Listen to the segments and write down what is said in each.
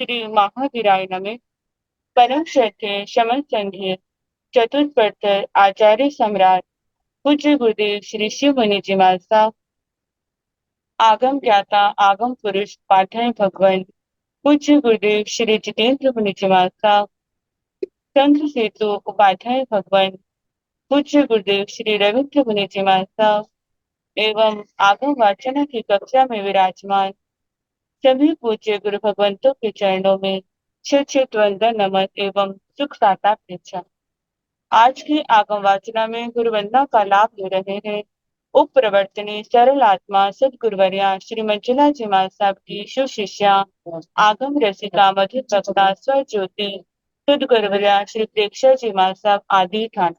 श्री महावीराय नमः। परम श्रद्धेय शमन संघीय चतुष्पथ आचार्य सम्राट पूज्य गुरुदेव श्री शिव मुनि जी महाराज, आगम ज्ञाता आगम पुरुष पाठन भगवान पूज्य गुरुदेव श्री जितेंद्र मुनि जी महाराज, तंत्र सेतु उपाध्याय भगवान पूज्य गुरुदेव श्री रविंद्र मुनि जी महाराज एवं आगम वाचन की कक्षा में विराजमान सभी पूज्य गुरु भगवंतों के चरणों में चित वंदन नमन एवं सुख साता पृछा। आज की आगम वाचना में गुरु वंदना का लाभ ले रहे हैं उप प्रवर्तनी सरल आत्मा सदगुरुवर्या श्री मंजुला जी महाराज साहब की सुशिष्या आगम रसिका मधुर वक्ता स्वर ज्योति सदगुरुवर्या श्री प्रेक्षा जी महाराज साहब आदि ठान।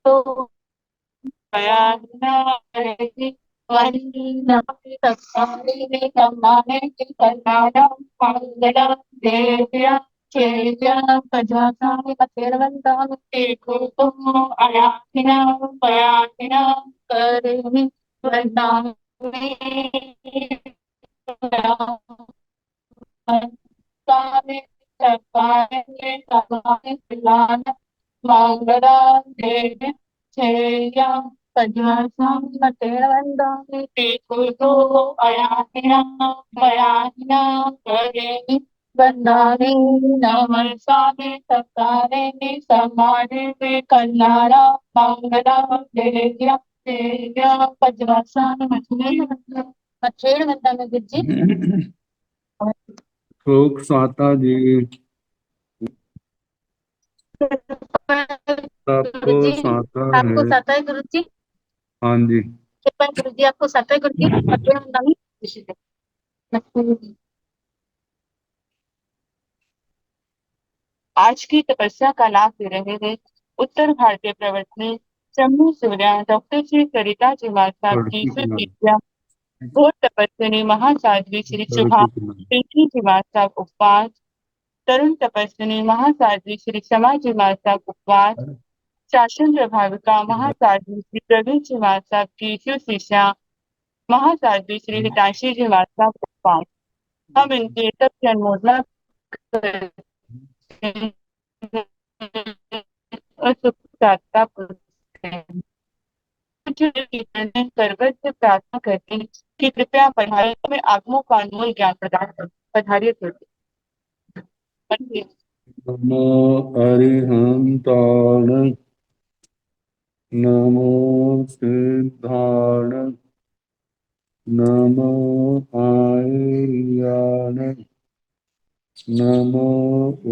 तो बंधारे नमस्ते सत्कारे समाने में कल्याणा मंगला देव्या देव्या पजवासान मछेड़ बंदा में गुज्जी श्लोक साता जी सबको गुरुजी साता आपको है। साता है गुरुजी। हाँ जी, कृपा गुरुजी आपको साता है गुरुजी। मछेड़ बंदा में आज की तपस्या का लाभ ले रहे हैं उत्तर भारतीय प्रवर्तनी शंभु सूर्या डॉक्टर श्री सरिता जी महाराज की लड़की के नाम सुशिष्या घोर तपस्विनी महासाध्वी श्री शुभा लड़की के नाम प्रीति जी महाराज उपवास, तरुण तपस्विनी महासाध्वी श्री क्षमा जी महाराज उपवास, शासन प्रभाविका महासाध्वी श्री प्रवीण जी महाराज की सुशिष्या महासाध्वी श्री हिताशी जी महाराज उपवास। हम इनके तप की अनुमोदना करते हैं और सुखदाता पूछते हैं। सर्वत्र से प्रार्थना करते हैं कि कृपया पढ़ाई में आगमों का अनमोल ज्ञान प्रदान करें। पधारिए थे। नमो अरिहंताण नमो सिद्धाण नमो आर्याण नमो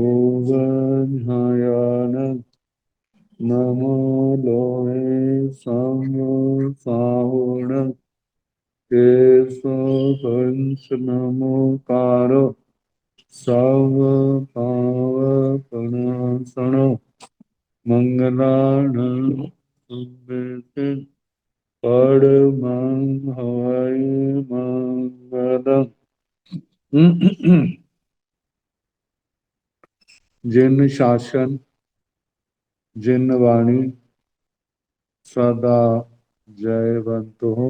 ओवध्यायाण नमो लोहे संसाहुण केशो पंच नमोकारो सर्व पावपनासनो मंगलानं सुमृते परमं हवै मंगलम्। जिन शासन जिन वाणी सदा जयवंत हो,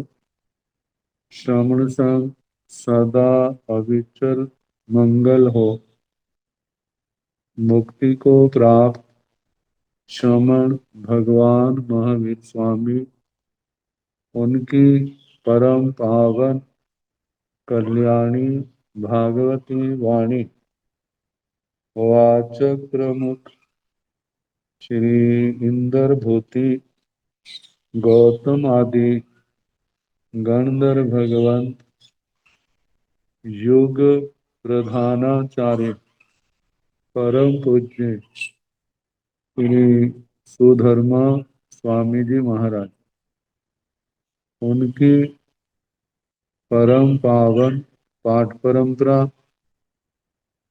श्रवण संग सदा अविचल मंगल हो। मुक्ति को प्राप्त श्रमण भगवान महावीर स्वामी उनकी परम पावन कल्याणी भागवती वाणी वाचक प्रमुख श्री इंदर भूति गौतम आदि गणधर भगवंत युग प्रधानाचार्य परम पूज्य श्री सुधर्मा स्वामी जी महाराज उनकी परम पावन पाठ परंपरा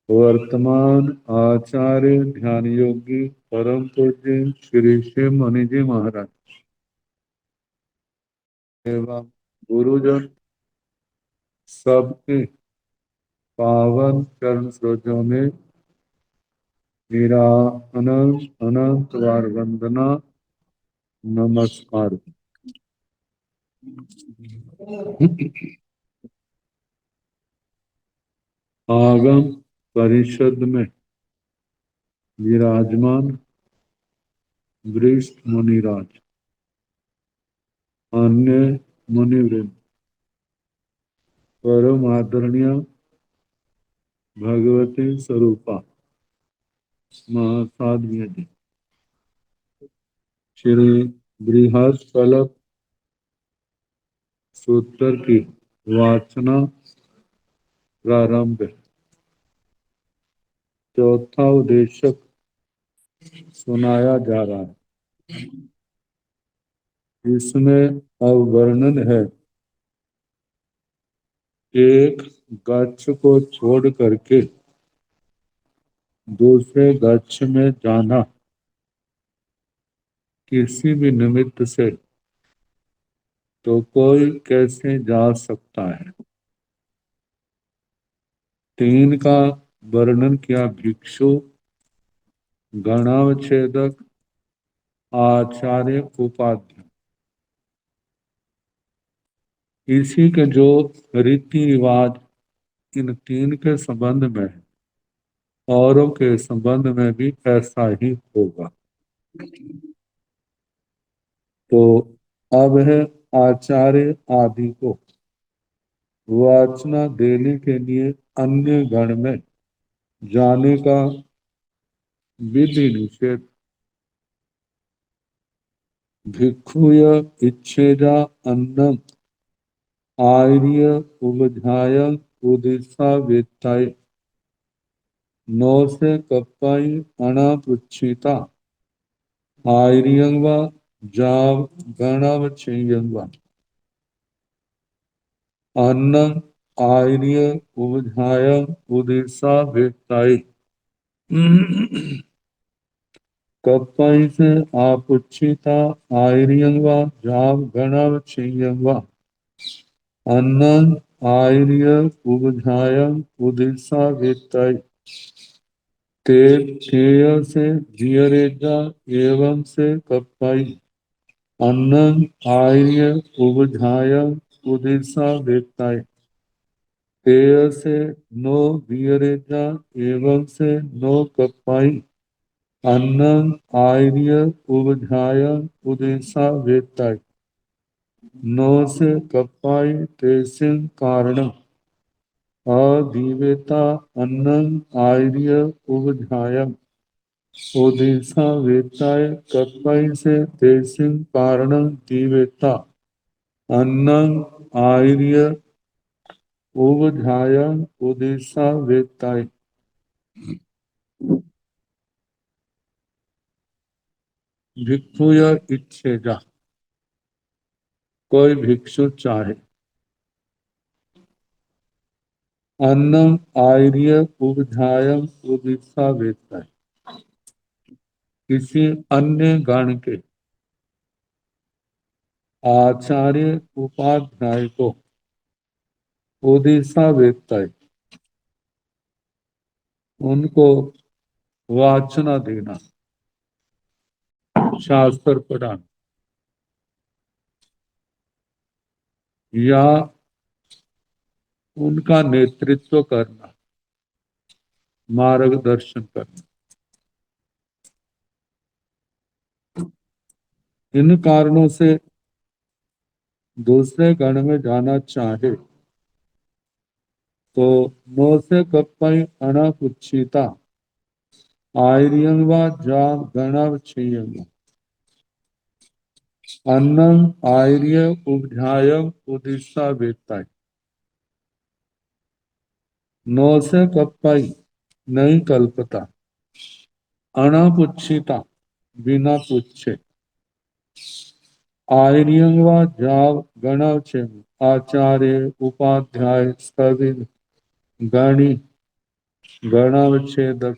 वर्तमान आचार्य ध्यान योगी परम पूज्य श्री शिव मुनि जी महाराज एवं गुरुजन सबके पावन चरण सरोजों में मेरा अनंत अनंत बार वंदना नमस्कार। आगम परिषद में विराजमान वरिष्ठ मुनिराज, अन्य मुनिवृंद, परम आदरणीय भगवती स्वरूपा महासाध्य जी, श्री बृहस्पति सूत्र की वाचना प्रारंभ है। चौथा उद्देशक सुनाया जा रहा है। इसमें अब वर्णन है एक गच्छ को छोड़ करके दूसरे गच्छ में जाना किसी भी निमित्त से तो कोई कैसे जा सकता है। तीन का वर्णन किया, भिक्षु, गणावच्छेदक, आचार्य, उपाध्याय। इसी के जो रीति रिवाज इन तीन के संबंध में है, औरों के संबंध में भी ऐसा ही होगा। तो अब है आचार्य आदि को वाचना देने के लिए अन्य गण में जाने का विधि निषेध। भिक्षुय इच्छेजा अन्नम आर्य उपध्याय उदिशा वेत्ताय नौ से कप्पाई अनापुच्छिता आर्यंग व जाव गणावच्छेयंग व अन्नम आर्य उपध्याय उदिशा वेत्ताय कप्पाई से आपुच्छिता आर्यंग व जाव गणावच्छेयंग व अन्नम आर्य उपध्याय उदिशा वेत्ताय ते तेय से जियरेजा एवं से कप्पाई अन्नम आर्य उपध्याय उदिशा वेत्ताय तेय से नो जियरेजा एवं से नो कप्पाई अन्नम आर्य उपध्याय उदिशा वेत्ताय नो से कप्पाई तेसिं कारणम अदीवेता अन्नम आर्य उपध्यायम ओडिशा वेताय कप्पाई से तेसिं कारणम दीवेता अन्नम आर्य उपध्यायम ओडिशा वेताय। भिक्षुय इच्छेजा, कोई भिक्षु चाहे, अन्नम आर्य उपध्यायम ओडिशा वेताय, किसी अन्य गण के आचार्य उपाध्याय को ओडिशा वेत्ताय, उनको वाचना देना, शास्त्र पढ़ाना या उनका नेतृत्व करना, मार्गदर्शन करना, इन कारणों से दूसरे गण में जाना चाहे तो नो से कप्पाई अनापुच्छिता आर्यं व जाम गणावच्छेयं अन्नम आर्य उपध्यायम उदिशा वेत्ताय। नो से कप्पाई नहीं कल्पता, अनापुच्छिता बिना पूछे, आर्यं व जाव गणावच्छेयं आचार्य उपाध्याय सभी गणी गणावच्छेदक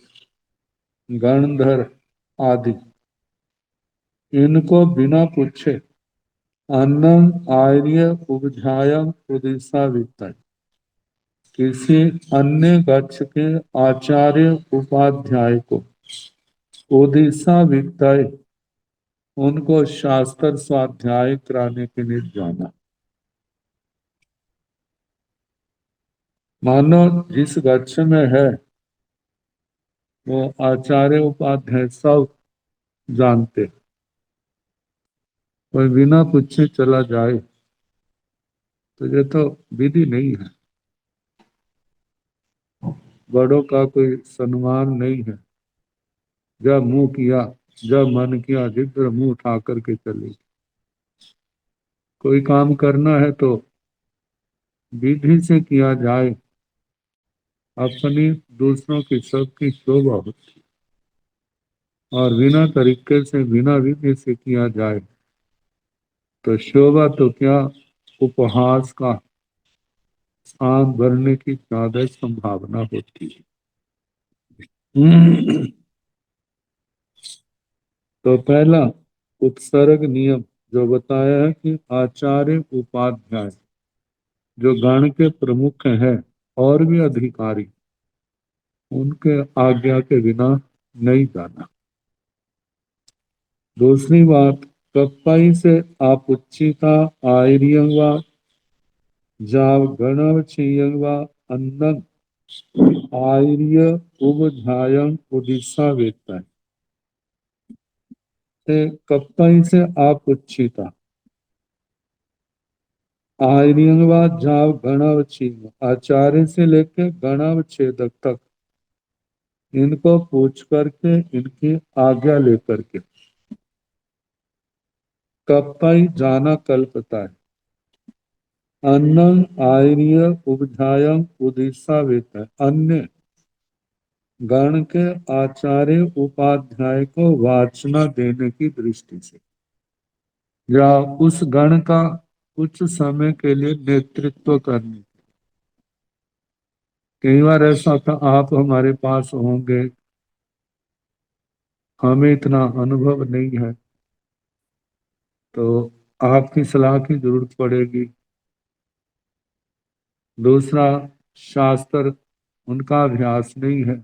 गणधर आदि इनको बिना पूछे अन्नम आर्य उपध्यायम उदिशा वित्ताय, किसी अन्य गच्छ के आचार्य उपाध्याय को उदिशा वित्ताय, उनको शास्त्र स्वाध्याय कराने के लिए जाना। मानो जिस गच्छ में है वो आचार्य उपाध्याय सब जानते। कोई बिना पूछे चला जाए तो ये तो विधि नहीं है। बड़ों का कोई सम्मान नहीं है। जब मुंह किया, जब मन किया, जिधर मुंह उठा करके चले। कोई काम करना है तो विधि से किया जाए, अपनी दूसरों की सबकी शोभा होती। और बिना तरीके से, बिना विधि से किया जाए तो शोभा तो क्या, उपहास का स्थान भरने की ज्यादा संभावना होती है। तो पहला उपसर्ग नियम जो बताया है कि आचार्य उपाध्याय जो गण के प्रमुख हैं और भी अधिकारी, उनके आज्ञा के बिना नहीं जाना। दूसरी बात, कप्पाई से आपुच्छिता आयरियं वा जाव गणवच्छियं वा अन्नं आयर्य उबधायं उदिशा वेत्ता है। कप्पाई से आपुच्छिता आर्यवाद जाव गणावच्छेद, आचार्य से लेकर गणावच्छेदक तक इनको पूछ करके, इनकी आज्ञा लेकर के कप्पाई जाना कल्पता है। अन्नम आर्य उपधायम उदिशा वेत है। अन्य गण के आचार्य उपाध्याय को वाचना देने की दृष्टि से, या उस गण का कुछ समय के लिए नेतृत्व करने। कई बार ऐसा था, आप हमारे पास होंगे, हमें इतना अनुभव नहीं है, तो आपकी सलाह की जरूरत पड़ेगी। दूसरा, शास्त्र उनका अभ्यास नहीं है,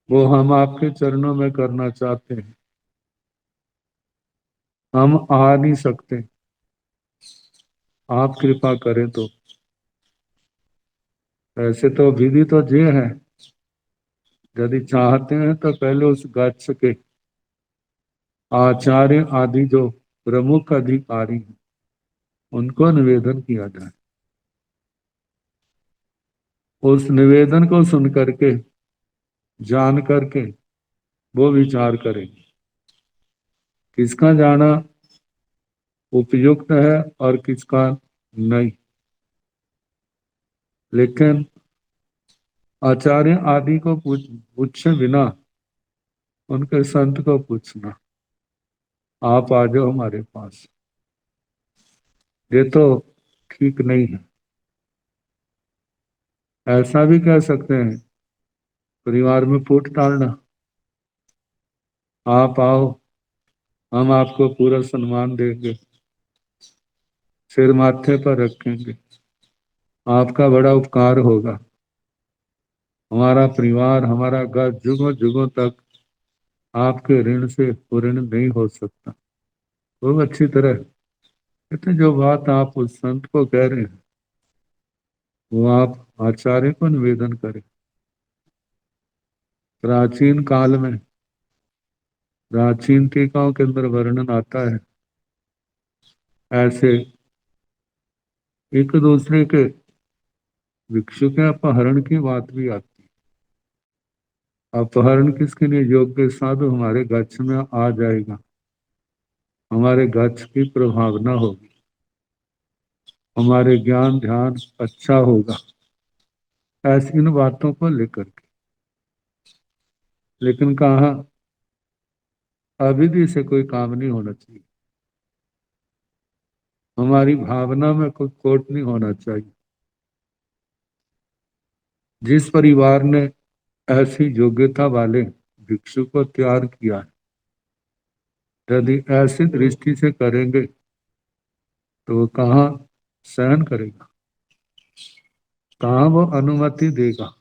वो हम आपके चरणों में करना चाहते हैं, हम आ नहीं सकते, आप कृपा करें तो। ऐसे तो विधि तो ये है, यदि चाहते हैं तो पहले उस गच्छ के आचार्य आदि जो प्रमुख अधिकारी हैं उनको निवेदन किया जाए। उस निवेदन को सुन करके, जान करके वो विचार करेंगे किसका जाना उपयुक्त है और किसका नहीं। लेकिन आचार्य आदि को पूछे बिना उनके संत को पूछना, आप आ जाओ हमारे पास, ये तो ठीक नहीं है। ऐसा भी कह सकते हैं, परिवार में फूट डालना, आप आओ, हम आपको पूरा सम्मान देंगे, सिर माथे पर रखेंगे, आपका बड़ा उपकार होगा, हमारा परिवार, हमारा घर जुगों जुगों तक आपके ऋण से पूर्ण नहीं हो सकता। खूब अच्छी तरह कहते, जो बात आप उस संत को कह रहे हैं वो आप आचार्य को निवेदन करें। प्राचीन काल में, प्राचीन टीकाओं के अंदर वर्णन आता है, ऐसे एक दूसरे के भिक्षु के अपहरण की बात भी आती है। अपहरण किसके लिए? योग्य साधु हमारे गच्छ में आ जाएगा, हमारे गच्छ की प्रभावना होगी, हमारे ज्ञान ध्यान अच्छा होगा, ऐसी इन बातों को लेकर के। लेकिन कहा, अविधि से कोई काम नहीं होना चाहिए, हमारी भावना में कोई खोट नहीं होना चाहिए। जिस परिवार ने ऐसी योग्यता वाले भिक्षु को तैयार किया है, यदि ऐसी दृष्टि से करेंगे तो वो कहाँ सहन करेगा, कहाँ वो अनुमति देगा।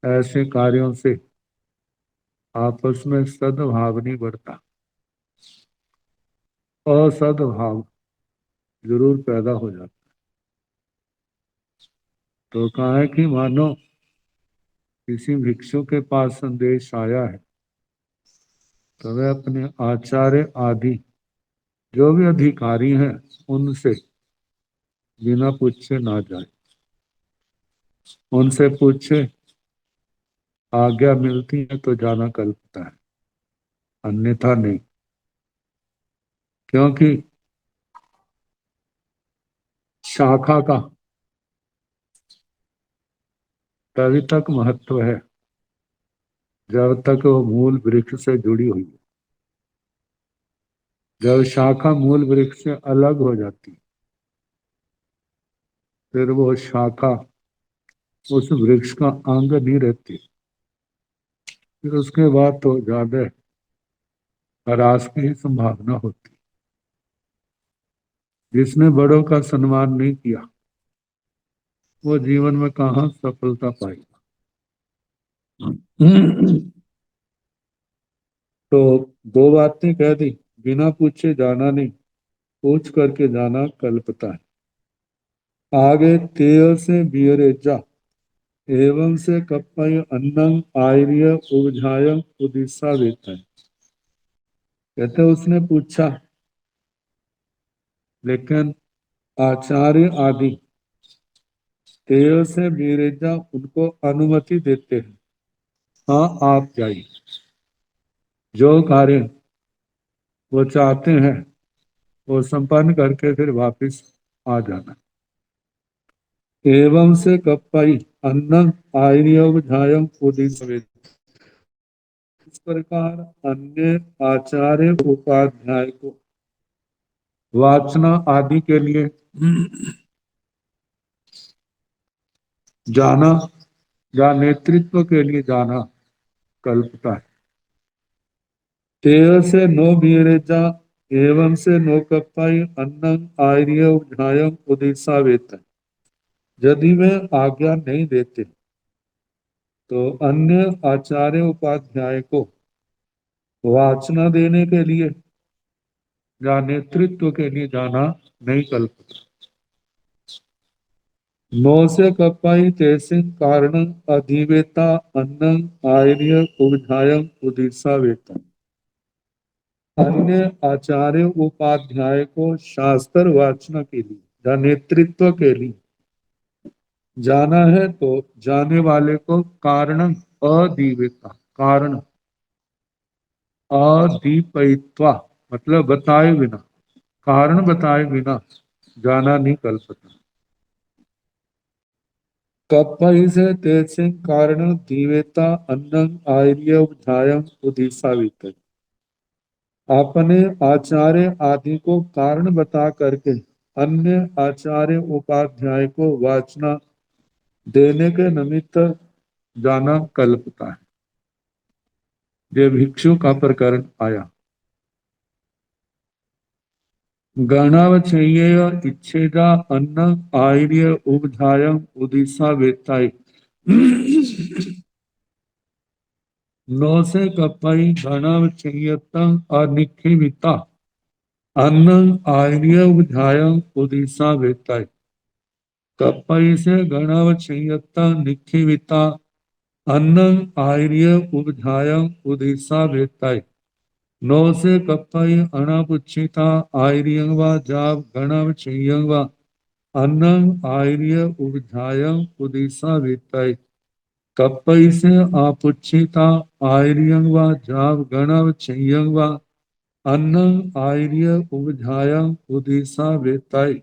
ऐसे कार्यों से आपस में सद्भाव नहीं बढ़ता, असद्भाव जरूर पैदा हो जाता। तो कहा है कि मानो किसी भिक्षु के पास संदेश आया है तो वह अपने आचार्य आदि जो भी अधिकारी हैं उनसे बिना पूछे ना जाए, उनसे पूछे, आज्ञा मिलती है तो जाना कल्पता है, अन्यथा नहीं। क्योंकि शाखा का तभी तक महत्व है जब तक वो मूल वृक्ष से जुड़ी हुई है। जब शाखा मूल वृक्ष से अलग हो जाती है फिर वो शाखा उस वृक्ष का अंग नहीं रहती, फिर उसके बाद तो ज्यादा ह्रास की ही संभावना होती। जिसने बड़ों का सम्मान नहीं किया वो जीवन में कहाँ सफलता पाएगा। तो दो बातें कह दी, बिना पूछे जाना नहीं, पूछ करके जाना कल्पता है। आगे तेय से बियरेजा एवं से कप्पय अन्नम आर्य उपझाय उदिशा वेतन। कहते उसने पूछा लेकिन आचार्य आदि तेय से बियरेजा उनको अनुमति देते हैं, हाँ आप जाइए, जो कार्य वो चाहते हैं वो संपन्न करके फिर वापस आ जाना। एवं से कप्पई अन्न आर्यवधायम उदित। इस प्रकार अन्य आचार्य उपाध्याय को वाचना आदि के लिए जाना या नेतृत्व के लिए जाना कल्पता है। तेय से नो बीरेजा एवं से नो कप्पाई अन्न आर्यवधायम उदिशा वेतन। यदि वे आज्ञा नहीं देते तो अन्य आचार्य उपाध्याय को वाचना देने के लिए या नेतृत्व के लिए जाना नहीं कल्पता। नौ से कपाई तैसे कारण अधिवेता अन्न आर्य उपधायम उदिशा वेतन। अन्य आचार्य उपाध्याय को शास्त्र वाचना के लिए या नेतृत्व के लिए जाना है तो जाने वाले को कारण अदीवेता, कारण अदीपयित्वा मतलब बताए बिना, कारण बताए बिना जाना नहीं कल्पता। कप्पई से तेसिंग कारण दीवेता अन्नम आर्य ध्यायम उदिसावित। अपने आचार्य आदि को कारण बता करके अन्य आचार्य उपाध्याय को वाचना देने के निमित्त जाना कल्पता है। ये भिक्षु का प्रकरण आया। गणावचेय इच्छेदा अन्न आर्य उपधायम उदिशा वेत्ताई। नौ से कपई गणावचेयतम अनिखिमिता अन्न आर्य उपधायम उदिशा वेत्ताई। कपई से गणावचेयता निखिमिता अन्न आर्य उपधायम उदिशा वेत्ताई। नौ से कपई अनापुच्छिता आर्यं वा जाव गणावचेयं वा अन्नम आर्य उपधायम उदिशा वेत्ताई। कपई से आपुच्छिता आर्यं वा जाव गणावचेयं वा अन्नम आर्य उपधायम उदिशा वेत्ताई।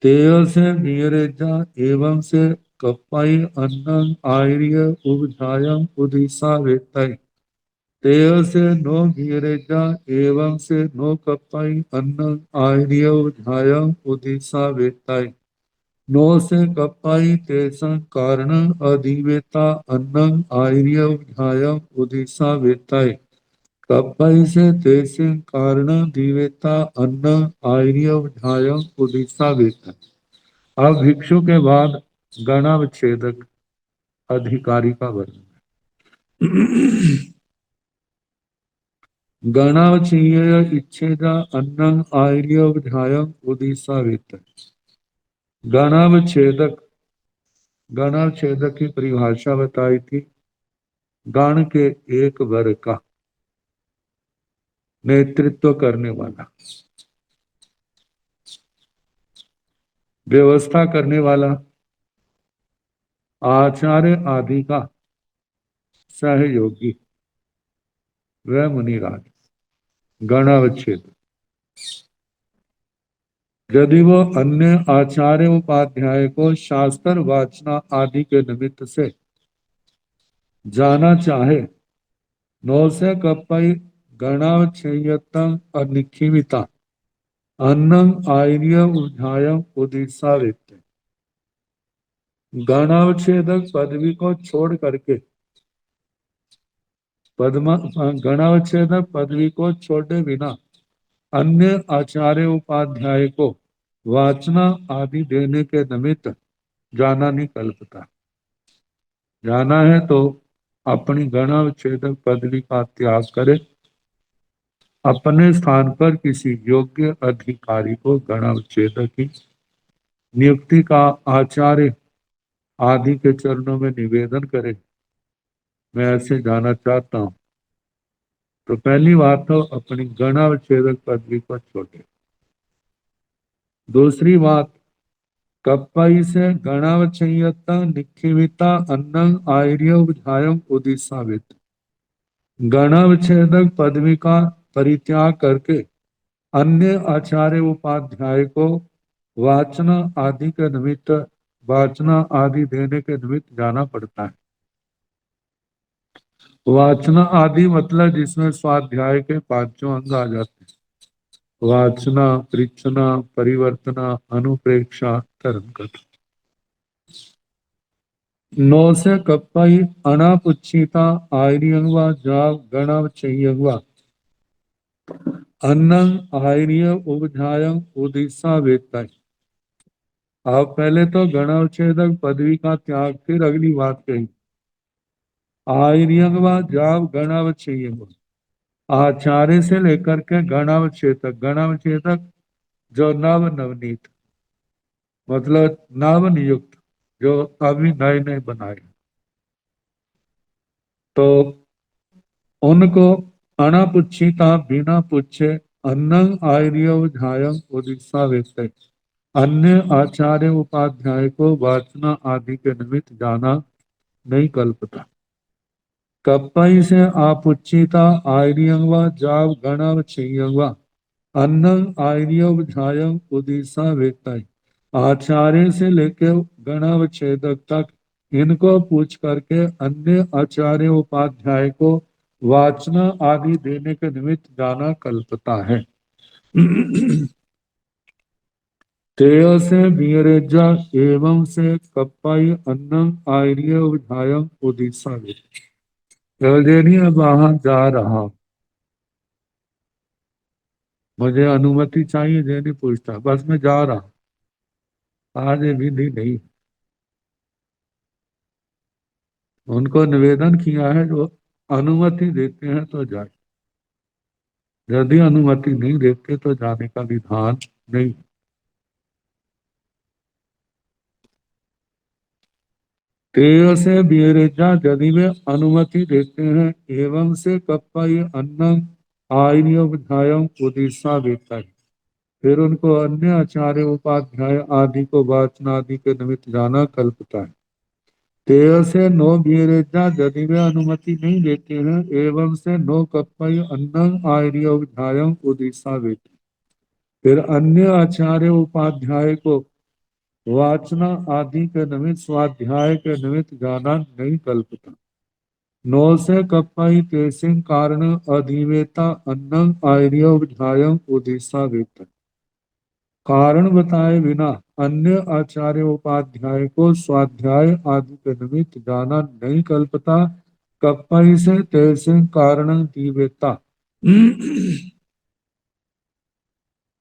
तेय से नीरेजा एवं से कपई अन्नम आर्य उपधायम उदिशा वेत्ताई। तेय से नो नीरेजा एवं से नो कपई अन्नम आर्य उपधायम उदिशा वेत्ताई। नो से कपाई तेसं कारण अधिवेता अन्नम आर्य उधायम उदिशा वेताय। कपाई से तेसं कारण दिवेता अन्नम आर्य उधायम उदिशा वेताय। अब भिक्षु के बाद गणावच्छेदक अधिकारी का वर्णन है। गणावचीय इच्छेदा अन्नम आर्य उधायम उदिशा वेताय। गणावच्छेदक गणाच्छेदक की परिभाषा बताई थी, गण के एक वर्ग का नेतृत्व करने वाला, व्यवस्था करने वाला, आचार्य आदि का सहयोगी, वह मुनिराज। गणावच्छेद, यदि वो अन्य आचार्य उपाध्याय को शास्त्र वाचना आदि के निमित्त से जाना चाहे, नौ से कपई गणावच्छेयतम अनिखिमिता अन्नम आर्य उधायम उदिशा वित्त। गणावच्छेदक पदवी को छोड़ करके पद्मा गणावच्छेदक पदवी को छोड़े बिना अन्य आचार्य उपाध्याय को वाचना आदि देने के निमित्त जाना नहीं कल्पता। जाना है तो अपनी गणावच्छेदक पदवी का त्याग करे, अपने स्थान पर किसी योग्य अधिकारी को गणावच्छेदक की नियुक्ति का आचार्य आदि के चरणों में निवेदन करे, मैं ऐसे जाना चाहता हूँ। तो पहली बात तो अपनी गणावच्छेदक पदवी को छोड़े। दूसरी बात, कप्पई से गणावच्छेयता निखिमिता अन्नं आर्य उधायम उदिसावित। गणावच्छेदक पदवी का परित्याग करके अन्य आचार्य उपाध्याय को वाचना आदि के निमित्त वाचना आदि देने के निमित्त जाना पड़ता है। वाचना आदि मतलब जिसमें स्वाध्याय के पांचों अंग आ जाते हैं, वाचना, परीक्षना, परिवर्तना, अनुप्रेक्षा, तरंग कथा। नौ से कप्पई अनापुच्छिता आर्यंगवा जाव गणावच्छेयंगवा अन्नंग आर्य उपझायं उदिशा वेत्ता। आप पहले तो गणावच्छेदक पदवी का त्याग, फिर अगली बात कही आर्यंगवा जाव गणावच्छेयंगवा, आचार्य से लेकर के गणावच्छेदक। गणावच्छेदक जो नवनीत मतलब नव नियुक्त, जो अभी नए नए बनाए, तो उनको अनापुच्छिता बिना पूछे अन्नंग आर्य झायं उदिशा वेत्ते, अन्य आचार्य उपाध्याय को वाचना आदि के निमित्त जाना नहीं कल्पता। कप्पई से आपुच्छिता आर्यंगवा जाव गणावच्छेयंगवा अन्नंग आर्य झायं उदिशा वेत्ते, आचार्य से लेकर गणावच्छेदक तक इनको पूछ करके अन्य आचार्य उपाध्याय को वाचना आदि देने के निमित्त जाना कल्पता है। तेय से बीरेजा एवं से कप्पाई अन्नम आर्य उधायम उदिशा वहां जा रहा, मुझे अनुमति चाहिए, जैनी पूछता, बस मैं जा रहा, आज ये विधि नहीं। उनको निवेदन किया है, जो अनुमति देते हैं तो जाए, यदि अनुमति नहीं देते तो जाने का विधान नहीं। तेय से बीरेजा यदि वे अनुमति देते हैं, एवं से कप्पा ये अन्न आयम उदिशा देता है, फिर उनको अन्य आचार्य उपाध्याय आदि को वाचना आदि के निमित्त जाना कल्पता है। तेय से नो बीरेजा यदि वे अनुमति नहीं देते हैं, एवं से नो कप्पा ये अन्न आयम उदिशा देता, फिर अन्य आचार्य उपाध्याय को वाचना आदि के निमित्त स्वाध्याय के निमित्त जाना नहीं कल्पता। नौ से कप्पाई तेसिंग कारण अधिवेता अन्नम आर्योध्यायम उदिशा वेत, कारण बताए बिना अन्य आचार्य उपाध्याय को स्वाध्याय आदि के निमित्त जाना नहीं कल्पता। कप्पाई से तेसिंग कारण दिवेता,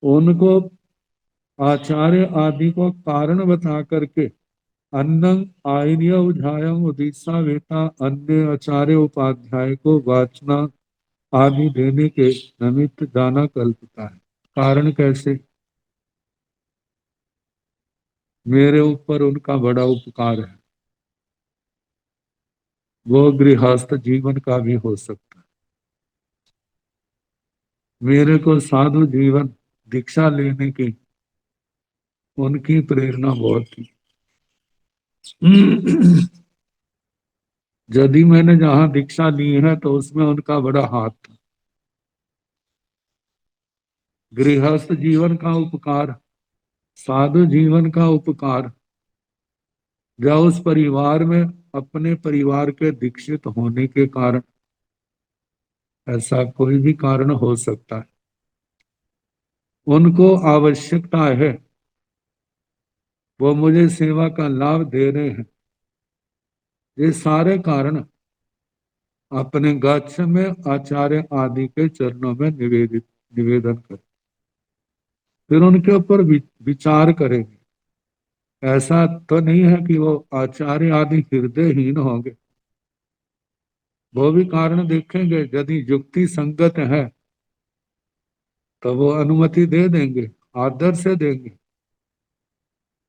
उनको आचार्य आदि को कारण बता करके अन्नम आर्य उधायम उदिशा वेता अन्य आचार्य उपाध्याय को वाचना आदि देने के निमित्त जाना कल्पता है। कारण कैसे? मेरे ऊपर उनका बड़ा उपकार है, वो गृहस्थ जीवन का भी हो सकता है। मेरे को साधु जीवन दीक्षा लेने की उनकी प्रेरणा बहुत थी। यदि मैंने जहां दीक्षा ली है तो उसमें उनका बड़ा हाथ था। गृहस्थ जीवन का उपकार, साधु जीवन का उपकार, या उस परिवार में अपने परिवार के दीक्षित होने के कारण, ऐसा कोई भी कारण हो सकता है। उनको आवश्यकता है, वो मुझे सेवा का लाभ दे रहे हैं, ये सारे कारण अपने गच्छ में आचार्य आदि के चरणों में निवेदन करें, फिर उनके ऊपर विचार करेंगे। ऐसा तो नहीं है कि वो आचार्य आदि हृदयहीन होंगे, वो भी कारण देखेंगे। यदि युक्ति संगत है तो वो अनुमति दे देंगे, आदर से देंगे।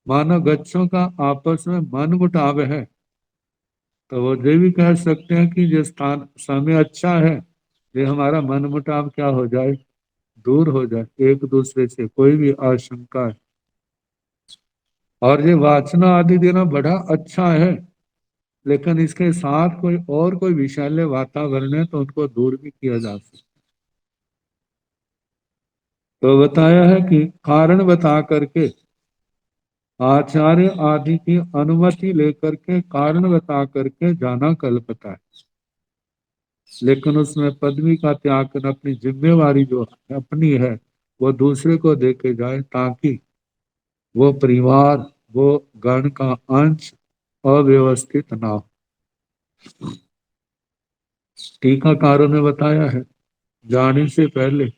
मानो गच्छों का आपस में मन मुटाव है तो वो ये भी कह सकते हैं कि ये स्थान समय अच्छा है, ये हमारा मन मुटाव क्या हो जाए, दूर हो जाए, एक दूसरे से कोई भी आशंका है। और ये वाचना आदि देना बड़ा अच्छा है, लेकिन इसके साथ कोई और कोई विषैले वातावरण है तो उनको दूर भी किया जा सकता। तो बताया है कि कारण बता करके, आचार्य आदि की अनुमति लेकर के कारण बता करके जाना कल्पता है, लेकिन उसमें पदवी का त्याग कर अपनी जिम्मेवारी जो अपनी है वो दूसरे को दे के जाए, ताकि वो परिवार, वो गण का अंश अव्यवस्थित ना हो। टीकाकारों ने बताया है, जाने से पहले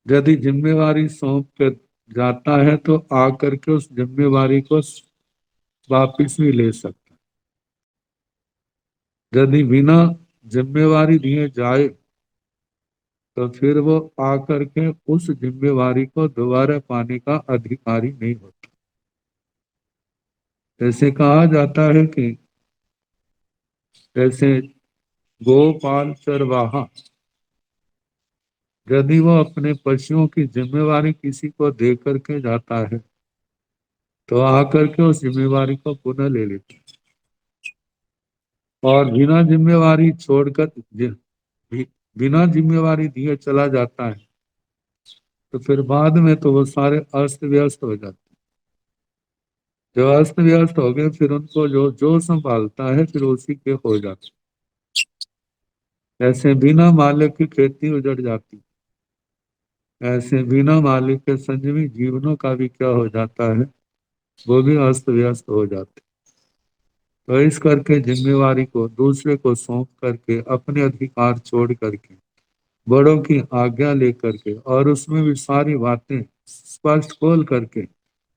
यदि जिम्मेवारी सौंप कर जाता है तो आकर के उस जिम्मेवारी को वापिस भी ले सकता है। यदि बिना जिम्मेवारी दिए जाए तो फिर वो आकर के उस जिम्मेवारी को दोबारा पाने का अधिकारी नहीं होता। जैसे कहा जाता है कि जैसे गोपाल चरवाहा, यदि वो अपने पशुओं की जिम्मेवारी किसी को दे करके जाता है तो आकर के उस जिम्मेवारी को पुनः ले लेते हैं। और बिना जिम्मेवारी छोड़कर बिना जिम्मेवारी दिए चला जाता है तो फिर बाद में तो वो सारे अस्त व्यस्त हो जाते हैं। जो अस्त व्यस्त हो गए फिर उनको जो जो संभालता है फिर उसी के हो जाते हैं। ऐसे बिना मालिक की खेती उजड़ जाती, ऐसे बिना मालिक के संजीवी जीवनों का भी क्या हो जाता है, वो भी अस्त व्यस्त हो जाते। तो इस करके जिम्मेवारी को दूसरे को सौंप करके अपने अधिकार छोड़ करके बड़ों की आज्ञा लेकर के और उसमें भी सारी बातें स्पष्ट खोल करके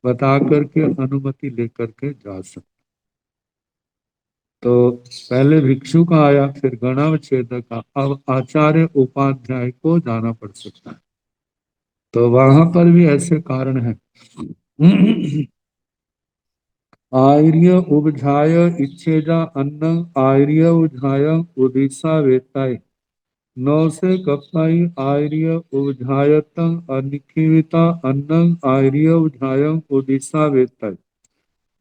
बता करके अनुमति लेकर के जा सकते। तो पहले भिक्षु का आया, फिर गणावच्छेद का, अब आचार्य उपाध्याय को जाना पड़ सकता है। तो वहां पर भी ऐसे कारण है। आर्य उपझाय इच्छेजा अन्न आर्य उझाय उदिशा वेताय नौ से कप्पाई आर्य उझायतं अनिखिविता अन्नं आर्य उझायं उदिशा वेताय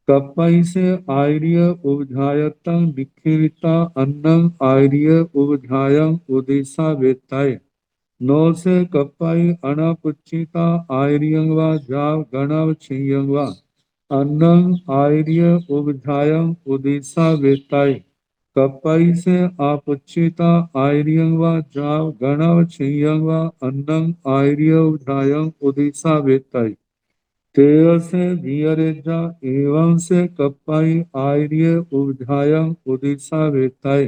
कप्पाई से आर्य उभधायतं निखिविता अन्नं आर्य उभधायं उदिशा वेत्ताय नौ से कप्पाई अनापुच्चिता आर्यं वा जाव गणव छियं वा अन्नं आर्य उभधायं उदिशा वेत्ताय कप्पाई से आपुच्चिता आर्यं वा जाव गणव छियं वा अन्नं आर्य उभधायं उदिशा वेत्ताय तेय से वियरेजा एवं से कप्पाई आर्य उभधायं उदिशा वेताय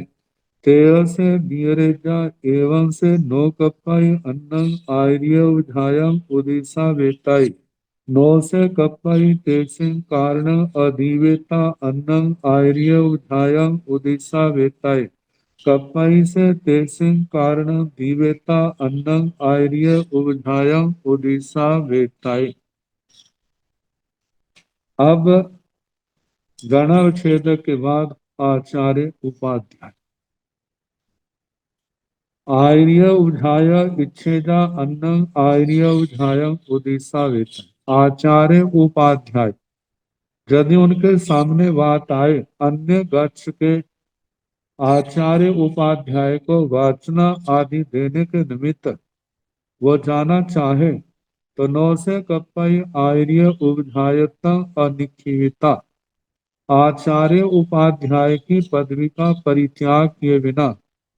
तेय से वियरेजा एवं से नो कप्पाई अन्नं आर्य उभधायं उदिशा वेताय नो से कप्पाई तेसिं कारण अधिवेता अन्नं आर्य उभधायं उदिशा वेताय कप्पाई से तेसिं कारण दिवेता अन्नं आर्य उभधायं उदिशा वेताय। अब गणावच्छेद के बाद आचार्य उपाध्याय। आर्य उधाय इच्छेदा अन्न आर्य उधाय उदिशा वेतन। आचार्य उपाध्याय, यदि उनके सामने बात आए अन्य गच्छ के आचार्य उपाध्याय को वाचना आदि देने के निमित्त वो जाना चाहे तो नौ से कप्पई आर्य उपाध्यायता अनिखिता। आचार्य उपाध्याय की पदवी का परित्याग किए बिना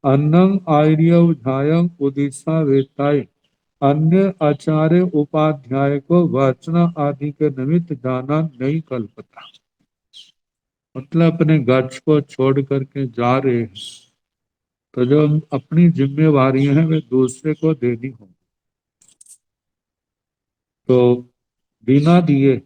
अन्नम आर्य उधायम उदिशा वेताय अन्य आचार्य उपाध्याय को वाचना आदि के निमित्त जाना नहीं कल्पता। मतलब अपने गच्छ को छोड़ करके जा रहे हैं तो जो अपनी जिम्मेवारी है वे दूसरे को देनी हो, तो बिना दिए,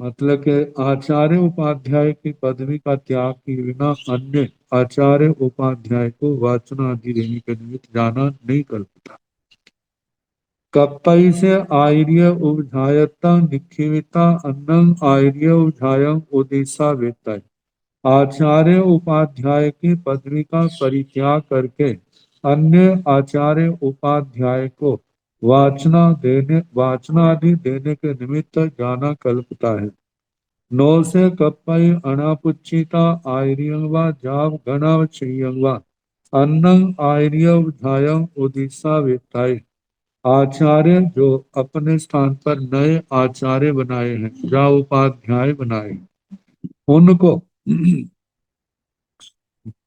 मतलब कि आचार्य उपाध्याय की पदवी का त्याग किए बिना अन्य आचार्य उपाध्याय को वाचना आदि देने के निमित्त जाना नहीं कल्पता। कप्पई से आर्य उधायता निखिविता अन्नम आर्य उधायम उदिशा वेता। आचार्य उपाध्याय की पदवी का परित्याग करके अन्य आचार्य उपाध्याय को वाचना आदि देने के निमित्त जाना कल्पता है। नौ से कप्पई अनापुच्चिता आर्यंग जाव गणाव छियंग अन्नम आर्य उधायम उदिशा वेत्ताय। आचार्य जो अपने स्थान पर नए आचार्य बनाए हैं या उपाध्याय बनाए उनको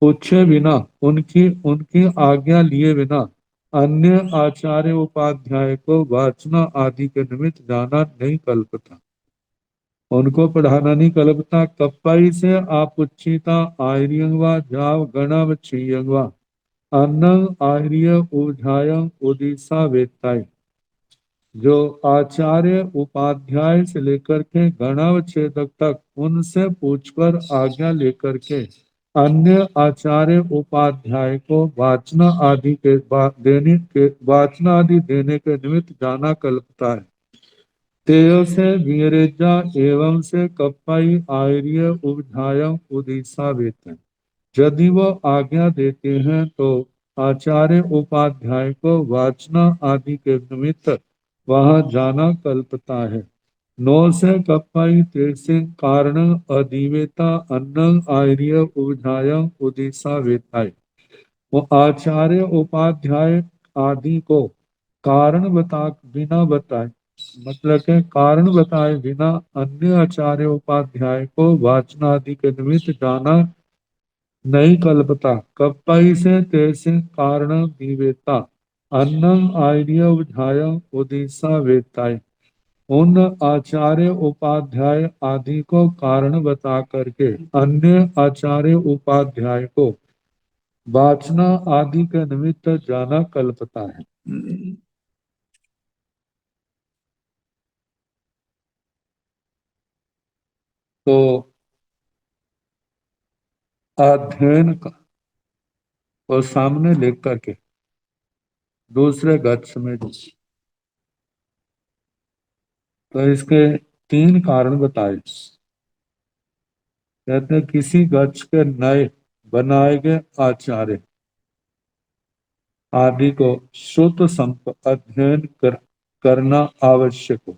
पूछे बिना, उनकी उनकी आज्ञा लिए बिना अन्य आचार्य उपाध्याय को वाचना आदि के निमित्त जाना नहीं कल्पता। उनको पढ़ाना नहीं कल्पता। कप्पाई से आप उच्चिता आर्यंगवा जाव गणव छियंगवा अन्नम आर्य उधायम उदिशा वेत्ताय। जो आचार्य उपाध्याय से लेकर के गणावच्छेदक तक उनसे पूछकर आज्ञा लेकर के अन्य आचार्य उपाध्याय को वाचना आदि देने के निमित्त जाना कल्पता है। तेय से वीरेजा एवं से कप्पाई आर्य उधायम उदिशा वेतन। यदि वो आज्ञा देते हैं तो आचार्य उपाध्याय को वाचना आदि के निमित्त वहां जाना कल्पता है। नौ से कप्पाई तेरसे कारण अधिवेता अन्न आर्य उधायम उदिशा वेताय। वो आचार्य उपाध्याय आदि को कारण बिना बताए, मतलब के कारण बताए बिना अन्य आचार्य उपाध्याय को वाचना आदि के निमित्त जाना नहीं कल्पता। कप्पाई से तैसे कारण दिवेता अन्नम आर्य उधायम उदिशा वेताय। उन आचार्य उपाध्याय आदि को कारण बता करके अन्य आचार्य उपाध्याय को वाचना आदि के निमित्त जाना कल्पता है। तो अध्ययन को सामने लेकर के दूसरे गच्छ में, तो इसके तीन कारण बताए। कहते हैं किसी गच्छ के नए बनाए गए आचार्य आदि को श्रुत अध्ययन करना आवश्यक हो।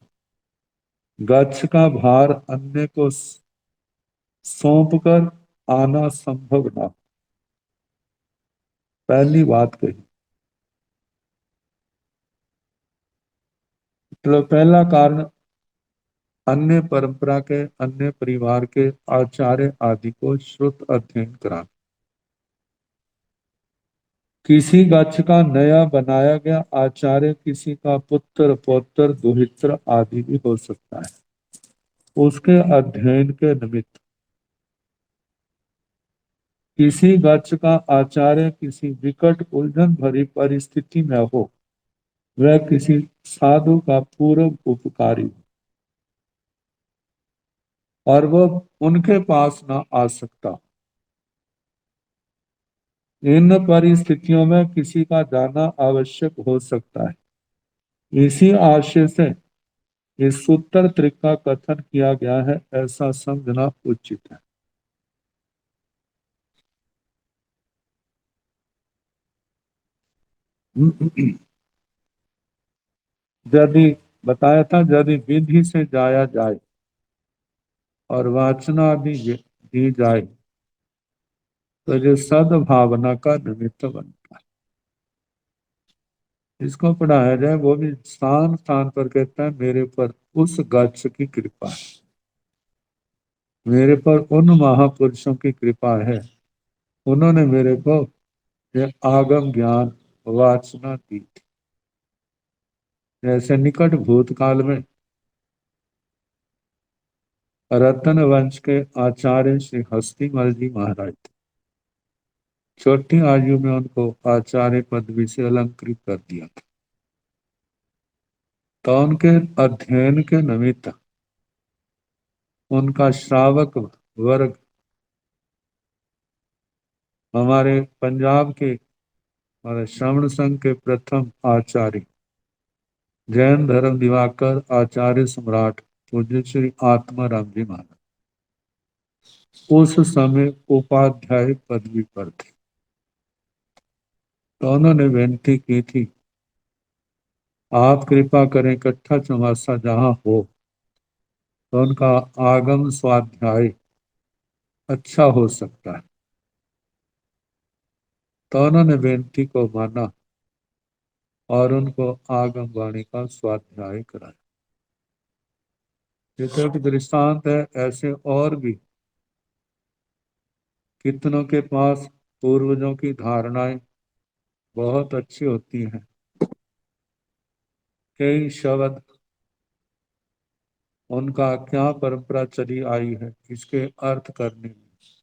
गच्छ का भार अन्य को सौंप कर आना संभव ना। पहली बात कही। तो पहला कारण अन्य परंपरा के अन्य परिवार के आचार्य आदि को श्रुत अध्ययन कराना। किसी गच्छ का नया बनाया गया आचार्य किसी का पुत्र पौत्र दुहित्र आदि भी हो सकता है, उसके अध्ययन के निमित्त। किसी गच्छ का आचार्य किसी विकट उलझन भरी परिस्थिति में हो, वह किसी साधु का पूर्व उपकारी हो और वह उनके पास ना आ सकता। इन परिस्थितियों में किसी का जाना आवश्यक हो सकता है। इसी आशय से इस सूत्र त्रिक का कथन किया गया है, ऐसा समझना उचित है। यदि बताया था, यदि विधि से जाया जाए और वासना भी दी जाए तो ये सद्भावना का निमित्त बनता है। इसको पढ़ाया जाए, वो भी स्थान स्थान पर कहता है मेरे पर उस गच्छ की कृपा है, मेरे पर उन महापुरुषों की कृपा है, उन्होंने मेरे को ये आगम ज्ञान वासना दी थी। जैसे निकट भूतकाल में रतन वंश के आचार्य श्री हस्तिमल जी महाराज थे। छोटी आयु में उनको आचार्य पदवी से अलंकृत कर दिया था। तो उनके अध्ययन के निमित्त उनका श्रावक वर्ग हमारे पंजाब के हमारे श्रवण संघ के प्रथम आचार्य जैन धर्म दिवाकर आचार्य सम्राट पूज्य श्री आत्माराम जी महाराज उस समय उपाध्याय पदवी पर थे। तो उन्होंने विनती की थी, आप कृपा करें इकट्ठा चौमासा जहां हो तो उनका आगम स्वाध्याय अच्छा हो सकता है। तो उन्होंने बेनती को माना और उनको आगम वाणी का स्वाध्याय कराया। ये तो एक दृष्टांत है, ऐसे और भी कितनों के पास पूर्वजों की धारणाएं बहुत अच्छी होती हैं। कई शब्द उनका क्या परंपरा चली आई है, इसके अर्थ करने में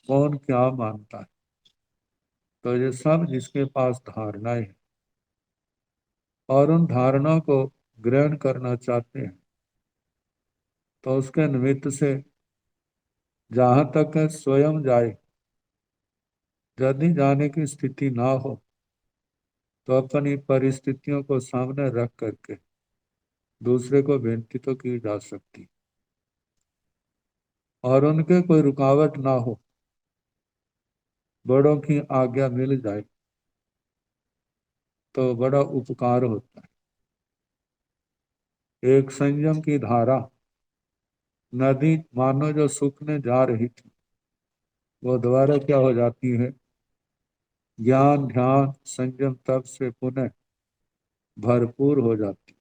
कौन क्या मानता है। तो ये सब जिसके पास धारणाएं हैं और उन धारणाओं को ग्रहण करना चाहते हैं, तो उसके निमित्त से जहां तक है स्वयं जाए, यदि जाने की स्थिति ना हो तो अपनी परिस्थितियों को सामने रख करके दूसरे को बेनती तो की जा सकती, और उनके कोई रुकावट ना हो, बड़ों की आज्ञा मिल जाए तो बड़ा उपकार होता है। एक संयम की धारा नदी मानो जो सूखने जा रही थी, वो दोबारा क्या हो जाती है, ज्ञान ध्यान संयम तब से पुनः भरपूर हो जाती।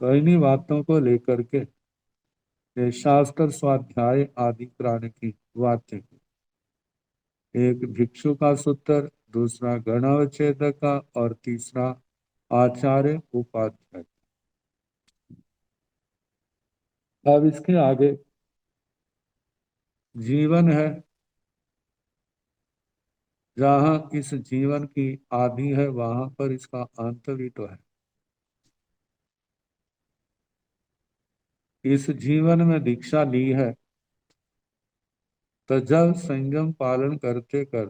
तो इन्हीं बातों को लेकर के ये शास्त्र स्वाध्याय आदि कराने की बातें, एक भिक्षु का सूत्र, दूसरा गणावच्छेदक का और तीसरा आचार्य उपाध्याय। अब इसके आगे जीवन है, जहां इस जीवन की आदि है वहां पर इसका अंत भी तो है। इस जीवन में दीक्षा ली है तो जब संयम पालन करते कर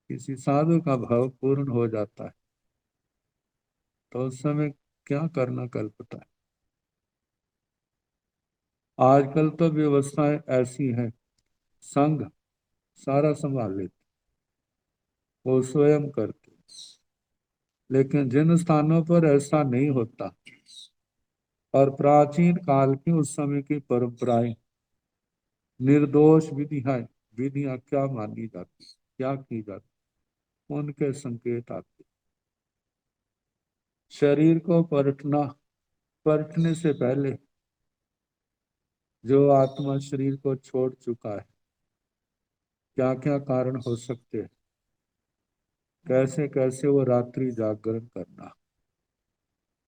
किसी साधु का भाव पूर्ण हो जाता है तो उस समय क्या करना कल्पता है। आजकल तो व्यवस्थाएं ऐसी हैं, संघ सारा संभाल लेते, वो स्वयं करते। लेकिन जिन स्थानों पर ऐसा नहीं होता और प्राचीन काल की उस समय की परंपराएं निर्दोष विधियां क्या मानी जाती, क्या की जाती, उनके संकेत आते। शरीर को परखने से पहले जो आत्मा शरीर को छोड़ चुका है, क्या क्या कारण हो सकते हैं, कैसे कैसे वो रात्रि जागरण करना,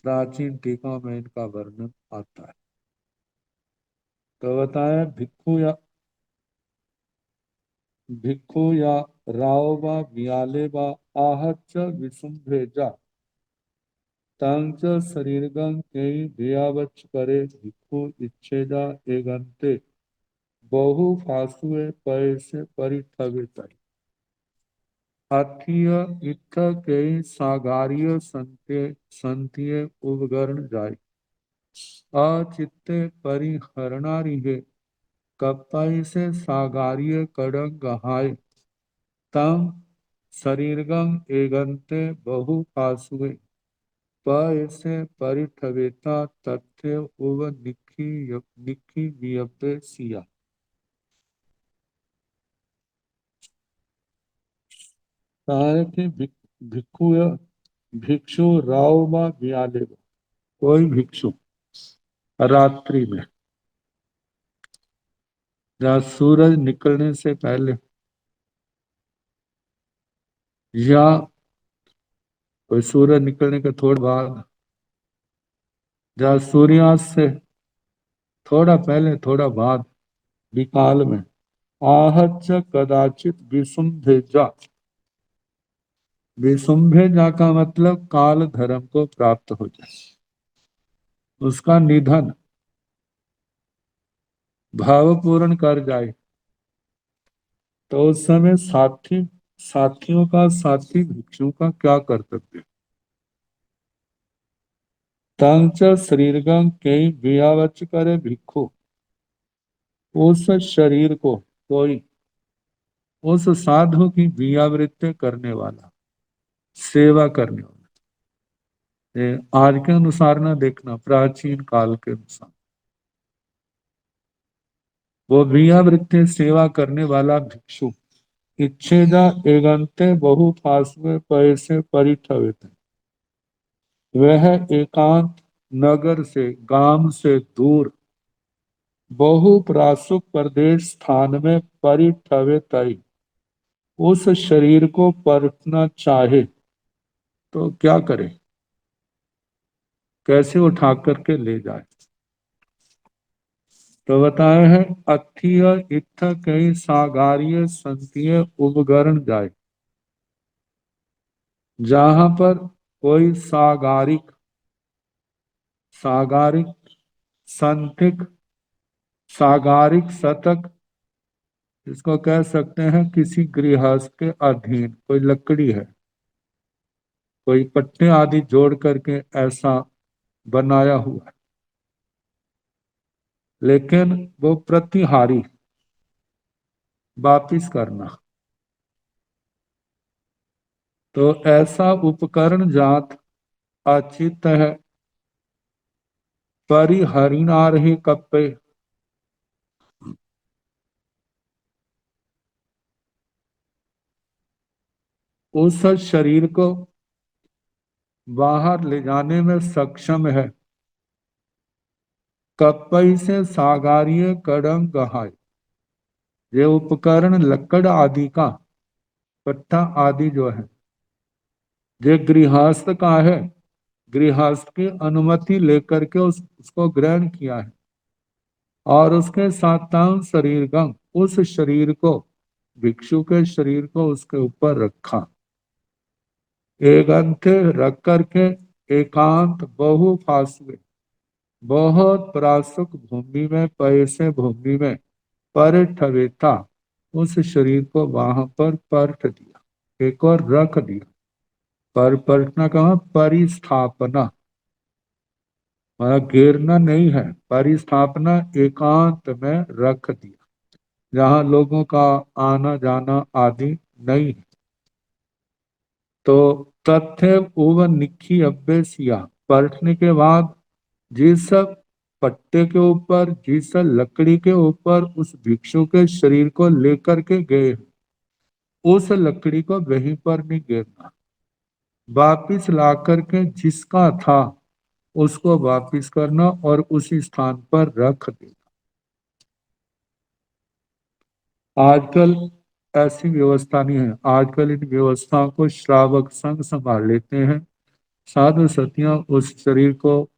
प्राचीन टीका में इनका वर्णन आता है। तो बताया भिक्खु या राव बा बियाले बा आहच विसुम्भेजा तंच शरीरगं कई भियावच करे भिक्खु इच्छेजा एगंते बहु फासुए पैसे परिथवित अथिय इत्थ कई सागार्य संत्य उपगरण जाय अचित्ते परिहरणारिहे कप्पाई से सागार्य कडंग हाय तम शरीरगम एगंते बहु पासुए पैसे परिठवेता तथ्य उव निखी वियपे सिया। कहा है कि भिक्षु भिक्षु राव व ब्याले, कोई भिक्षु रात्रि में या सूरज निकलने से पहले या कोई सूरज निकलने के थोड़ा बाद या सूर्यास्त से थोड़ा पहले थोड़ा बाद विकाल में आहत कदाचित विसुम्भेजा। विसुम्भेजा का मतलब काल धर्म को प्राप्त हो जाए, उसका निधन भावपूर्ण कर जाए, तो उस समय साथियों का साथी भिक्षु का क्या कर्तव्य। तंच शरीरगम कई व्यावच करे भिक्षु, उस शरीर को कोई उस साधु की व्यावृत्ति करने वाला, सेवा करने वाला, ये आज के अनुसार ना देखना, प्राचीन काल के अनुसार वो व्यावृत्ति सेवा करने वाला भिक्षु इच्छेदा एगंते बहु फासवे पैसे परिठवित, वह एकांत नगर से गांव से दूर बहुप्रासुक प्रदेश स्थान में परिठवित उस शरीर को परखना चाहे तो क्या करे, कैसे उठा करके ले जाए। तो बताए हैं अथिय इत्थ कई सागार्य संतीय उपकरण जाए, जहां पर कोई सागारिक संथिक सागारिक शतक, इसको कह सकते हैं किसी गृहस्थ के अधीन कोई लकड़ी है, कोई पट्टे आदि जोड़ करके ऐसा बनाया हुआ है, लेकिन वो प्रतिहारी वापिस करना, तो ऐसा उपकरण जात अचित है परिहरिनार ही कप्पे, उस शरीर को बाहर ले जाने में सक्षम है। कप्पई से सागार्य कड़म गहाय, ये उपकरण लकड़ आदि का, पट्टा आदि जो है ये गृहस्थ का है, गृहस्थ की अनुमति लेकर के उसको ग्रहण किया है, और उसके सातांग शरीरगम, उस शरीर को, भिक्षु के शरीर को उसके ऊपर रखा, एगंथे रख करके एकांत बहु फासवे, बहुत प्रासुक भूमि में, पैसे भूमि में परिठवेता, उस शरीर को वहां पर परठ दिया, एक और रख दिया। पर परटना कहा परिस्थापना, मतलब घेरना नहीं है, परिस्थापना एकांत में रख दिया, जहां लोगों का आना जाना आदि नहीं है। तो तथ्य उव निखी अभ्यसिया, परखने के बाद जिस पट्टे के ऊपर, जिस लकड़ी के ऊपर उस भिक्षु के शरीर को लेकर के गए, उस लकड़ी को वहीं पर नहीं गिरना, वापिस ला करके जिसका था उसको वापिस करना और उसी स्थान पर रख देना। आजकल ऐसी व्यवस्था नहीं है, आजकल इन व्यवस्थाओं को श्रावक संघ संभाल लेते हैं। साधु सतियां उस शरीर को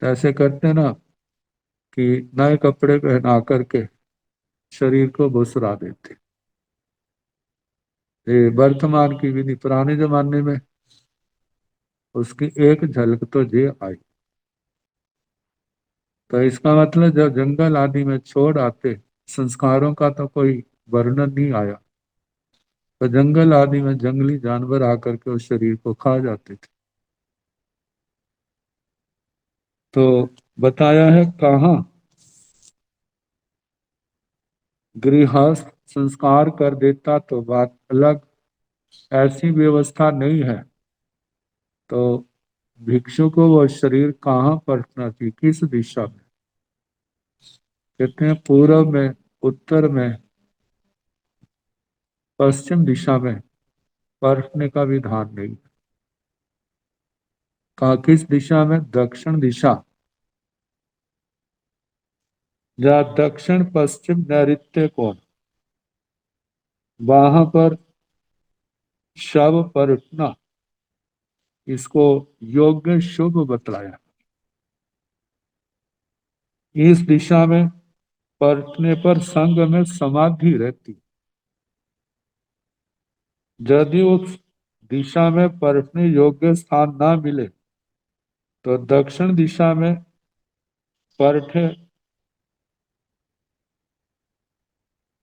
ऐसे करते ना कि नए कपड़े पहना करके शरीर को भुसरा देते। ये वर्तमान की विधि, पुराने जमाने में उसकी एक झलक तो ये आई। तो इसका मतलब जब जंगल आदि में छोड़ आते, संस्कारों का तो कोई वर्णन नहीं आया, तो जंगल आदि में जंगली जानवर आकर के उस शरीर को खा जाते थे। तो बताया है कहाँ गृहस्थ संस्कार कर देता तो बात अलग, ऐसी व्यवस्था नहीं है, तो भिक्षु को वो शरीर कहाँ पलटना चाहिए, किस दिशा में? कहते हैं पूर्व में, उत्तर में, पश्चिम दिशा में पलटने का विधान नहीं। कहा किस दिशा में? दक्षिण दिशा। जहाँ दक्षिण पश्चिम नैऋत्य कोण, वहां पर शव पलटना, इसको योग्य शुभ बतलाया। इस दिशा में पलटने पर संग में समाधि रहती। यदि उस दिशा में पलटने योग्य स्थान ना मिले तो दक्षिण दिशा में पलटे,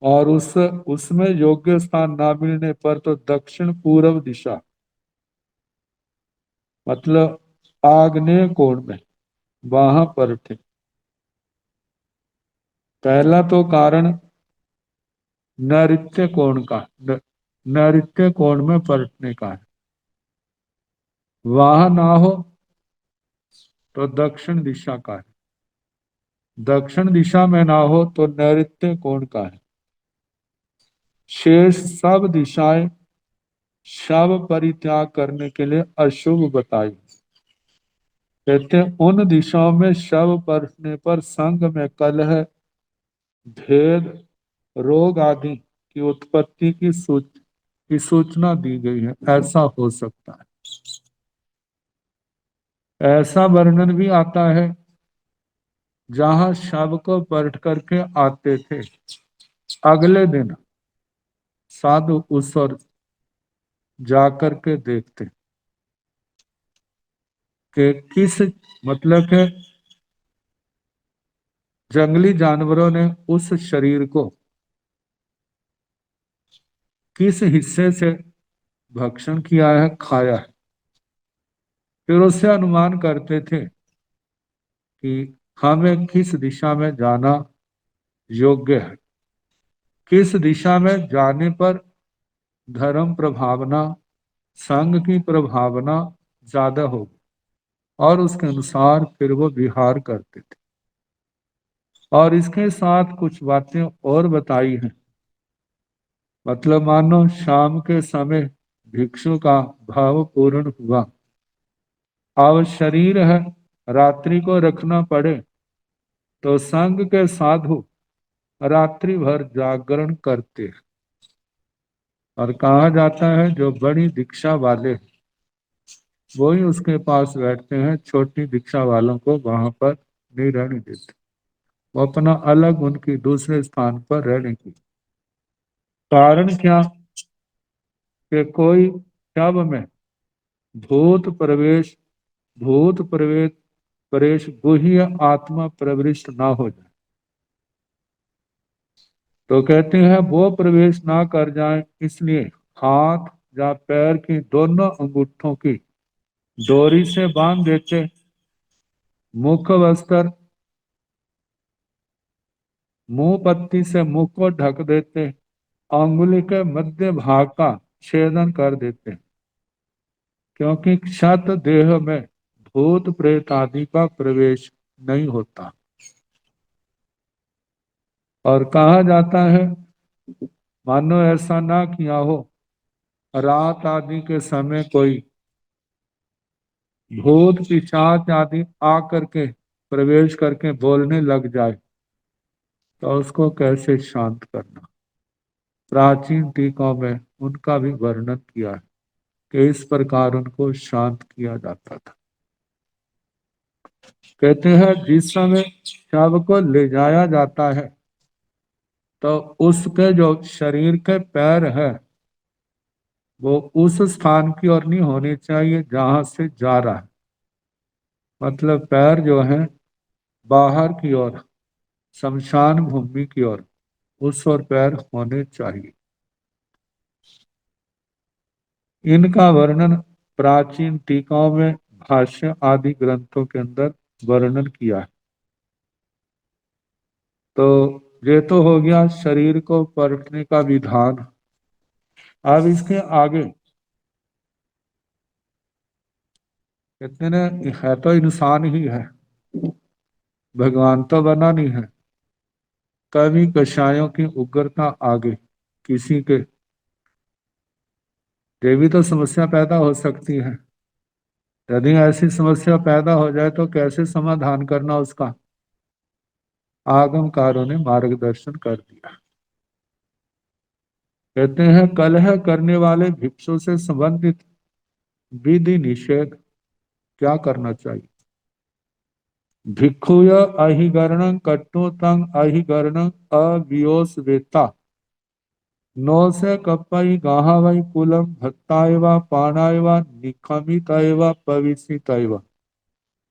और उसमें योग्य स्थान ना मिलने पर तो दक्षिण पूर्व दिशा, मतलब आग्नेय कोण में, वहां पलटे। पहला तो कारण नैऋत्य कोण का, नैऋत्य कोण में पलटने का है। वहां ना हो तो दक्षिण दिशा का है, दक्षिण दिशा में ना हो तो नैऋत्य कोण का है। शेष सब दिशाएं शव परित्याग करने के लिए अशुभ बताई। कहते हैं उन दिशाओं में शव पड़ने पर संग में कलह, भेद, रोग आदि की उत्पत्ति की सूचना दी गई है, ऐसा हो सकता है। ऐसा वर्णन भी आता है जहां शव को पलट करके आते थे, अगले दिन साधु उस और जाकर के देखते कि किस, मतलब के जंगली जानवरों ने उस शरीर को किस हिस्से से भक्षण किया है, खाया है। फिर उससे अनुमान करते थे कि हमें किस दिशा में जाना योग्य है, किस दिशा में जाने पर धर्म प्रभावना, संघ की प्रभावना ज्यादा होगी, और उसके अनुसार फिर वो विहार करते थे। और इसके साथ कुछ बातें और बताई हैं। मतलब मानो शाम के समय भिक्षु का भाव पूर्ण हुआ, अब शरीर है, रात्रि को रखना पड़े तो संघ के साधु रात्रि भर जागरण करते हैं। और कहा जाता है जो बड़ी दीक्षा वाले वो ही उसके पास बैठते हैं, छोटी दीक्षा वालों को वहां पर नहीं रहने देते, वो अपना अलग उनकी दूसरे स्थान पर रहने की। कारण क्या? कि कोई शव में भूत प्रवेश, भूत प्रवेश परेश गुह्य आत्मा प्रविष्ट ना हो जाए। तो कहते हैं वो प्रवेश ना कर जाए, इसलिए हाथ या पैर की दोनों अंगूठों की डोरी से बांध देते, मुख वस्त्र, मुंह पत्ती से मुख को ढक देते, अंगुली के मध्य भाग का छेदन कर देते, क्योंकि क्षत देह में भूत प्रेत आदि का प्रवेश नहीं होता। और कहा जाता है मानो ऐसा ना किया हो, रात आदि के समय कोई भूत पिशाच आदि आकर के प्रवेश करके बोलने लग जाए तो उसको कैसे शांत करना। प्राचीन टीकों में उनका भी वर्णन किया है कि इस प्रकार उनको शांत किया जाता था। कहते हैं जिस समय शव को ले जाया जाता है तो उसके जो शरीर के पैर है वो उस स्थान की ओर नहीं होने चाहिए जहां से जा रहा है, मतलब पैर जो है बाहर की ओर, शमशान भूमि की ओर, उस ओर पैर होने चाहिए। इनका वर्णन प्राचीन टीकाओं में, भाष्य आदि ग्रंथों के अंदर वर्णन किया है। तो ये तो हो गया शरीर को पलटने का विधान। अब इसके आगे कहते ना, है तो इंसान ही है, भगवान तो बना नहीं है। कवि कषायों की उग्रता आगे किसी के, ये भी तो समस्या पैदा हो सकती है। यदि ऐसी समस्या पैदा हो जाए तो कैसे समाधान करना उसका, आगमकारों ने मार्गदर्शन कर दिया। कहते हैं कलह करने वाले भिक्षु से संबंधित विधि निषेध क्या करना चाहिए। भिक्षुय अहिगरणं कट्टु तंग अहिगरणं अवियोस वेता नो से कप्पई गाहा वै कुलम भत्ताय वा पाणाय वा निखमिताय वा पविसिताय वा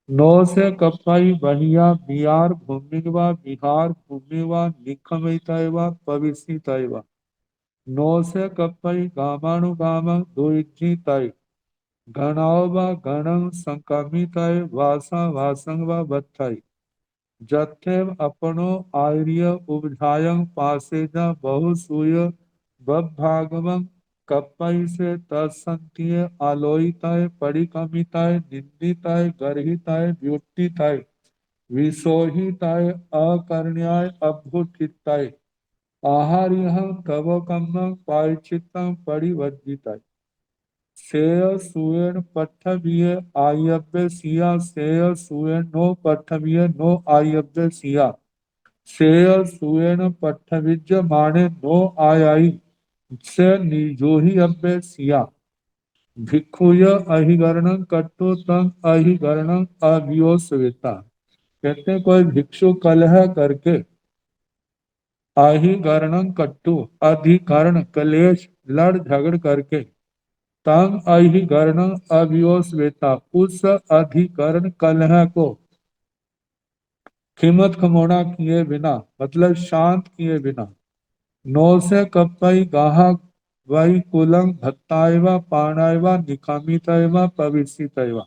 नो से कप्पई बहिया बिहार भूमि वा बिहार भूमि वा निखमिताय वा पविसिताय वा नो से कप्पई गामानुगाम दुइजिताय गणाओ वा गणं संकमिताय वासा वासंग वा बत्थाय जथेव अपनो आर्य उपधायं पासेजा बहुसूय बभागवं कप्पई से तत्संतीय आलोहिताय परिकमिताय निंदिताय गर्हिताय व्युत्थिताय विसोहिताय अकर्ण्याय अभ्युत्थिताय आहार्यः कवकम्मं पायचित्तं परिवर्जिताय सेय सुयन पट्टभिय आयव्य सिया सेय सुयन नो पट्टभिय नो आयव्य सिया सेय सुयन पट्टभिज माने नो आयाई से निजोही अव्य सिया भिक्षुय अहिगरणं कट्टो तंग अहिगरणं अभियोस्वेता। कहते हैं कोई भिक्षु कलह करके, अहिगरणं कट्टु अधिकरण कलेश लड़ झगड़ करके, तंग अधिकरण अभियोस्वेता उस अधिकरण कलह को खिमत खमोड़ा किए बिना, मतलब शांत किए बिना, नौ से कपई गाहा वही कुलंग भत्तायवा पाणायवा निकामितयवा पविसितयवा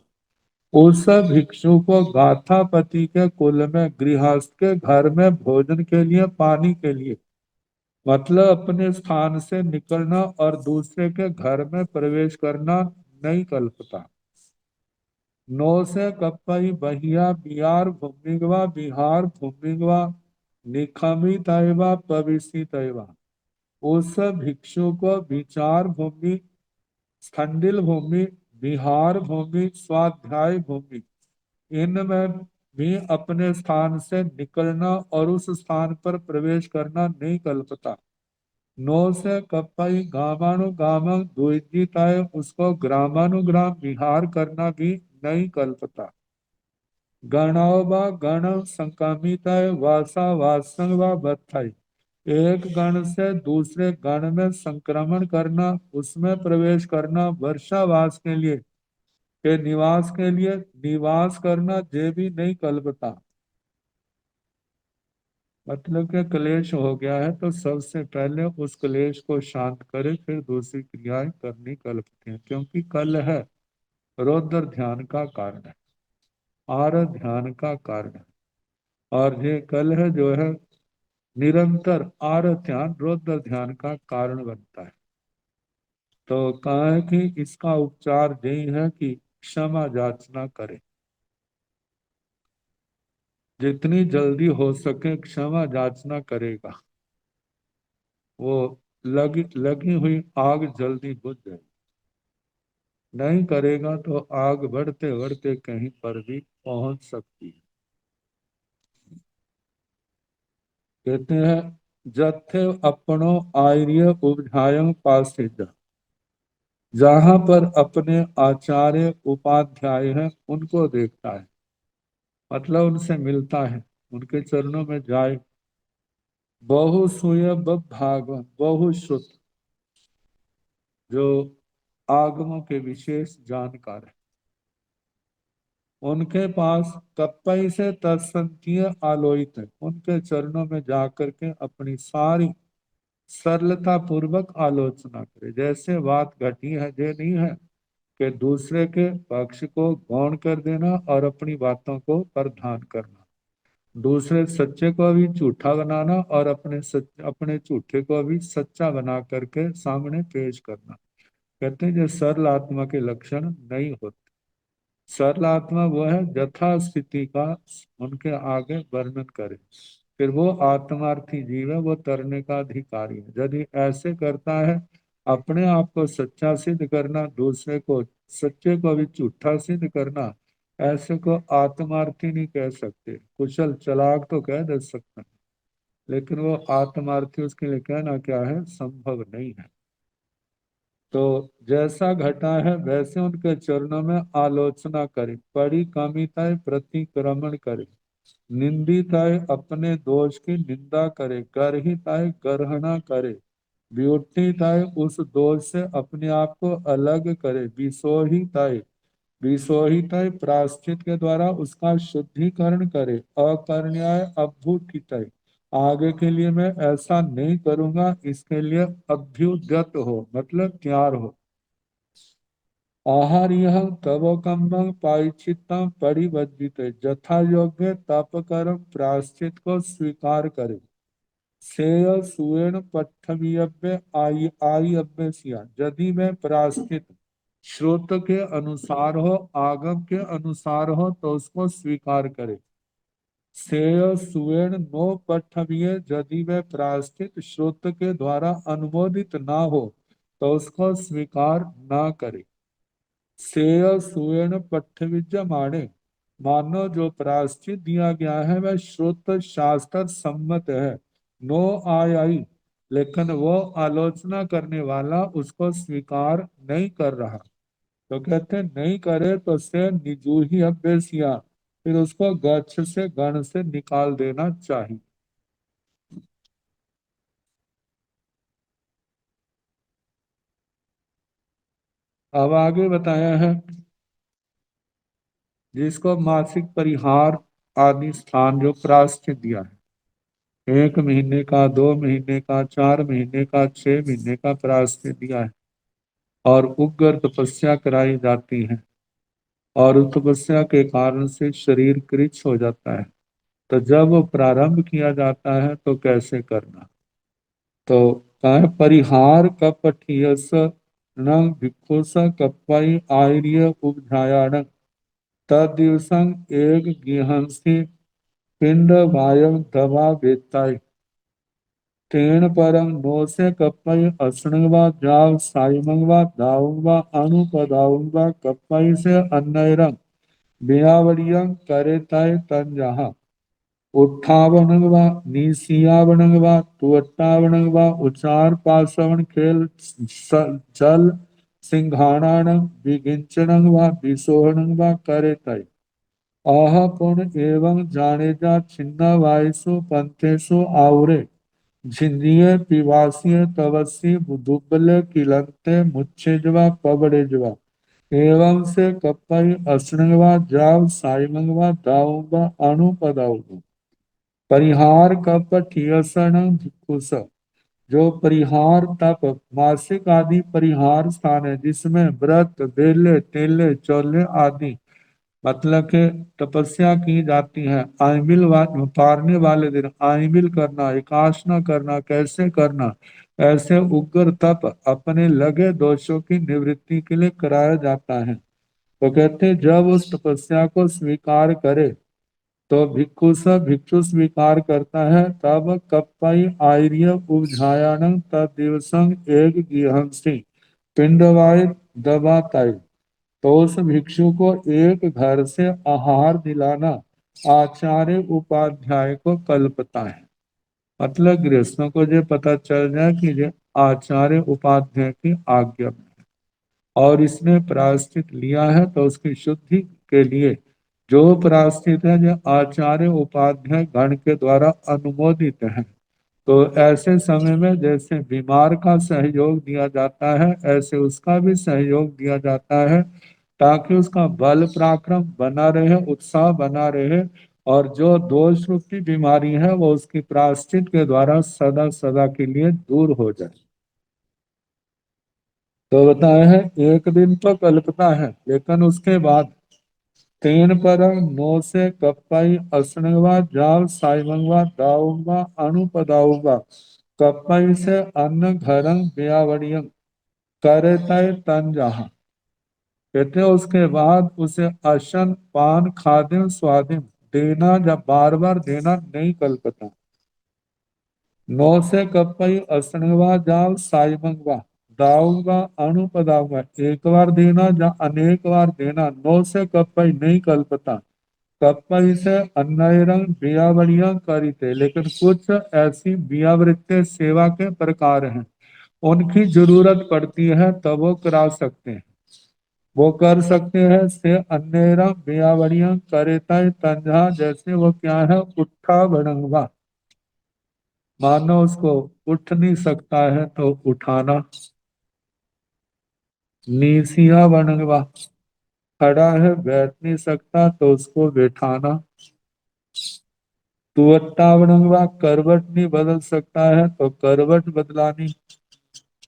उस भिक्षु को गाथापति के कुल में गृहस्थ के घर में भोजन के लिए पानी के लिए, मतलब अपने स्थान से निकलना और दूसरे के घर में प्रवेश करना नहीं कल्पता। नो से कपई बहिया बिहार भूमिगवा बिहार भूमिगवा निखमी तयवा पविसी तयवा उस भिक्षु को विचार भूमि स्थंडिल भूमि विहार भूमि स्वाध्याय भूमि इनमें भी अपने स्थान से निकलना और उस स्थान पर प्रवेश करना नहीं कल्पता। नो से कपई गामानुगामक द्विजिताय उसको ग्रामानुग्राम विहार करना भी नहीं कल्पता। गणोबा गण संकामिताय वासा वासंग व बत्थाई एक गण से दूसरे गण में संक्रमण करना, उसमें प्रवेश करना, वर्षावास के लिए के निवास के लिए निवास करना ये भी नहीं कल्पता। मतलब कि क्लेश हो गया है तो सबसे पहले उस क्लेश को शांत करे, फिर दूसरी क्रियाएं करनी कल्पते हैं, क्योंकि कल है रौद्र ध्यान का कारण है, आर ध्यान का कारण है। और ये कल है जो है निरंतर आर ध्यान रौद्र ध्यान का कारण बनता है। तो कहा है कि इसका उपचार यही है कि क्षमा याचना करे, जितनी जल्दी हो सके क्षमा याचना करेगा, वो लगी लगी हुई आग जल्दी बुझ जाएगी। नहीं करेगा तो आग बढ़ते बढ़ते कहीं पर भी पहुंच सकती है। कहते हैं जथे अपनो आर्य उपझायं पासेजा, जहां पर अपने आचार्य उपाध्याय हैं उनको देखता है, मतलब उनसे मिलता है, उनके चरणों में जाए। बहुसूय भाग बहुश्रुत, जो आगमों के विशेष जानकार है, उनके पास कपई से तत्संतीय आलोहित है, उनके चरणों में जाकर के अपनी सारी सरलता पूर्वक आलोचना करे। जैसे बात घटी है ये नहीं है कि दूसरे के पक्ष को गौण कर देना और अपनी बातों को प्रधान करना, दूसरे सच्चे को भी झूठा बनाना और अपने झूठे को भी सच्चा बना करके सामने पेश करना। कहते हैं ये सरल आत्मा के लक्षण नहीं होते। सरल आत्मा वो है यथा स्थिति का उनके आगे वर्णन करे। फिर वो आत्मार्थी जीव है, वो तरने का अधिकारी है। यदि ऐसे करता है, अपने आप को सच्चा सिद्ध करना, दूसरे को सच्चे को भी झूठा सिद्ध करना, ऐसे को आत्मार्थी नहीं कह सकते। कुशल चालाक तो कह दे सकते हैं, लेकिन वो आत्मार्थी उसके लिए कहना क्या है, संभव नहीं है। तो जैसा घटा है वैसे उनके चरणों में आलोचना करे, पड़ी कामिताएं प्रतिक्रमण करे, निंदिताएं अपने दोष की निंदा करे, गर्हिताएं गर्हना करे, व्युत्थिताएं उस दोष से अपने आप को अलग करे, विसोहिताएं विसोहिताएं प्रायश्चित के द्वारा उसका शुद्धिकरण करे, अकर्ण्याय अभ्युत्थिताएं आगे के लिए मैं ऐसा नहीं करूंगा, इसके लिए अभ्युद्यत हो, मतलब तैयार हो। आहार्य तव कम्मं पाइचित्तम परिवर्जित, यथा योग्य तप कर प्रायश्चित को स्वीकार करे, सेय सुएण पठव्यव्य आई आई अभ्यसिया, यदि मैं प्रायश्चित श्रोत के अनुसार हो, आगम के अनुसार हो, तो उसको स्वीकार करे। सेय सुएण नो पठव्य, यदि वह प्रायश्चित श्रोत के द्वारा अनुमोदित ना हो, तो उसको स्वीकार ना करे। सेय सुएण पठ्यविद्या माने, मानो जो प्रायश्चित दिया गया है वह श्रुत शास्त्र सम्मत है, नो आय आई, लेकिन वो आलोचना करने वाला उसको स्वीकार नहीं कर रहा। तो कहते हैं, नहीं करे तो से निजूही अभ्यसिया, फिर उसको गच्छ से गण से निकाल देना चाहिए। अब आगे बताया है, जिसको मासिक परिहार आदि स्थान जो प्रायश्चित दिया है, 1 महीने का, 2 महीने का, 4 महीने का, 6 महीने का प्रायश्चित दिया है, और उग्र तपस्या कराई जाती है, और उस तपस्या के कारण से शरीर कृच्छ हो जाता है। तो जब वो प्रारंभ किया जाता है तो कैसे करना, तो कहे परिहार कपठियस न भिक्षुस कप्पई आर्य उपधायाण, तदिवसं एक गिहंसि पिंड वायम दवा वेत्ताय, तेन परम नो से कप्पई असणंगवा जाव साइमंगवा दाऊंगवा अणुपदाऊंगवा कप्पई से अन्नयरंग बियावरियं करे तय तन जहा, उठावनंगवा निसियावनंगवा तुवट्टावनंगवा उचार पासवन खेल चल सिंघाणानं विगिंचनंगवा विसोहनंगवा करे तय, आह पुन एवं जानेजा छिन्न वायसु पंथेषु आउरे, झिंजिये पिवासिये तवसी दुबले किलंते मुच्छेजवा पबड़ेजवा, एवं से कपई असणगवा जाव साइमंगवा दाऊंगा अणुपदाऊंगा, परिहार कप ठियसन भिक्षुस, जो परिहार तप मासिक आदि परिहार स्थान है, जिसमें व्रत बेले तेले चौले आदि मतलब के तपस्या की जाती है। पारने वाले दिन आइमिल करना, एकाशना करना, कैसे करना, ऐसे उग्र तप अपने लगे दोषों की निवृत्ति के लिए कराया जाता है। तो कहते हैं, जब उस तपस्या को स्वीकार करे, तो भिक्षु स्वीकार करता है, तब कप्पई आर्य उपझायाण तदिवसं एक गिहंसि पिंडवाय दबाताय, तो उस भिक्षु को एक घर से आहार दिलाना आचार्य उपाध्याय को कल्पता है। मतलब गृहस्थों को ये पता चल जाए कि ये आचार्य उपाध्याय की आज्ञा में है, और इसने प्रायश्चित लिया है, तो उसकी शुद्धि के लिए जो प्रायश्चित है जो आचार्य उपाध्याय गण के द्वारा अनुमोदित है। तो ऐसे समय में जैसे बीमार का सहयोग दिया जाता है, ऐसे उसका भी सहयोग दिया जाता है, ताकि उसका बल पराक्रम बना रहे, उत्साह बना रहे, और जो दोष रूप की बीमारी है वो उसकी प्रायश्चित के द्वारा सदा सदा के लिए दूर हो जाए। तो बताया है, एक दिन तो कल्पता है, लेकिन उसके बाद तीन परम नो से कप्पाई असणगवा जाव साइमंगवा दाऊंगा अणुपदाऊंगा, कप्पाई से अन्न घरंग ब्यावड़ियं करे तय तन जहा, कहते हैं उसके बाद उसे अशन पान खादिम स्वादिम देना या बार बार देना नहीं कल्पता। नौ से कपई असणवा जाव साइमंगवा दाऊंगा अणुपदाऊंगा, एक बार देना या अनेक बार देना नौ से कपई नहीं कल्पता। कपई से अन्नयरंग बियावड़ियां करी थे, लेकिन कुछ ऐसी बियावृत्ति सेवा के प्रकार हैं, उनकी जरूरत पड़ती है तब वो करा सकते हैं, वो कर सकते हैं। से अन्यरंग बियावड़ियां करे तय तंजा, जैसे वो क्या है उठा बड़ंगवा, मानो उसको उठ नहीं सकता है तो उठाना। नीसिया बनवा, खड़ा है बैठ नहीं सकता तो उसको बैठाना। तुअट्टा बनवा, करवट नहीं बदल सकता है तो करवट बदलानी।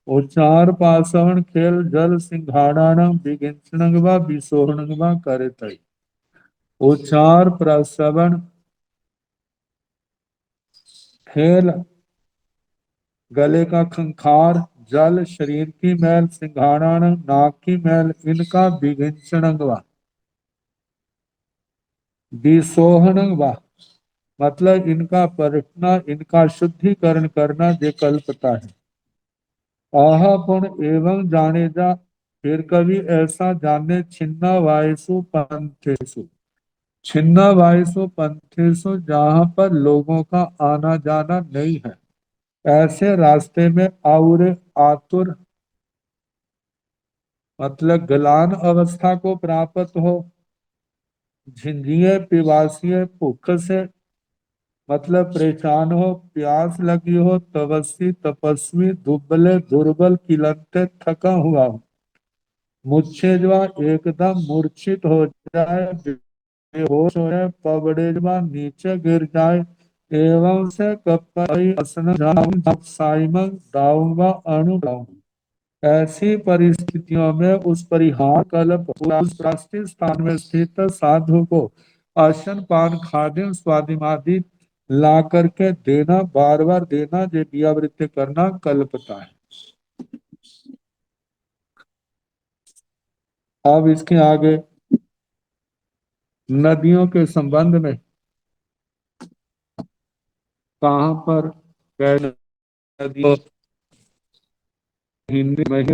उचार पासवन खेल जल सिंघाड़ाणम विगिंचनगवा विसोहणगवा करे तई। उचार प्रसवन खेल, गले का खंखार, जल शरीर की मैल, सिंघाड़ाण नाक की मैल, इनका विगिंचनगवा विसोहनगवा, मतलब इनका परखना, इनका शुद्धिकरण करना ये कल्पता है। आह पुण एवं जाने जा, फिर कभी ऐसा जाने छिन्ना वायसु पंथेसु, छिन्ना वायसु पंथेसु जहां पर लोगों का आना जाना नहीं है, ऐसे रास्ते में आउर आतुर, मतलब गलान अवस्था को प्राप्त हो। झिंझिए पिवासिये भूख से, मतलब परेशान हो, प्यास लगी हो, तपस्वी तपस्वी दुबले दुर्बल किलंते थका हुआ हो, मुच्छेजवा एकदम मूर्छित हो जाए, बेहोश हो जाए, पबड़ेजवा नीचे गिर जाए, एवं से कपई असन साइमन दाऊंगा अणु, ऐसी परिस्थितियों में उस परिहार कल्प उस प्रास्तिक स्थान में स्थित साधु को आसन पान खाद्य स्वादिमादि ला करके देना, बार बार देना, ये दियावृत्ति करना कल्पता है। अब इसके आगे नदियों के संबंध में कहाँ पर नदियों हिंदी में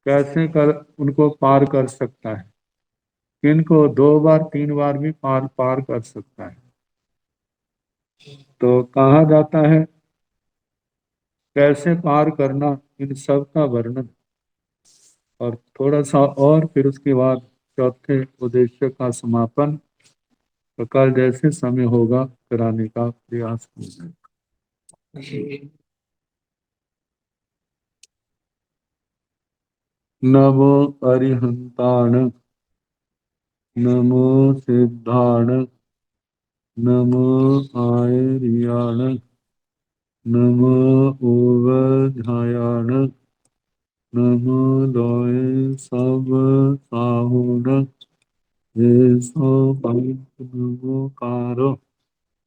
कैसे कर उनको पार कर सकता है, किनको दो बार तीन बार भी पार पार कर सकता है, तो कहा जाता है कैसे पार करना, इन सब का वर्णन, और थोड़ा सा और फिर उसके बाद चौथे उद्देश्य का समापन, तो कल जैसे समय होगा कराने का प्रयास करेंगे। नमो अरिहंताण, नमो सिद्धाण, नमो आयर्याण, नमो ओवधायाण, नमो लोय सब साहुण, ये सो नमो कारो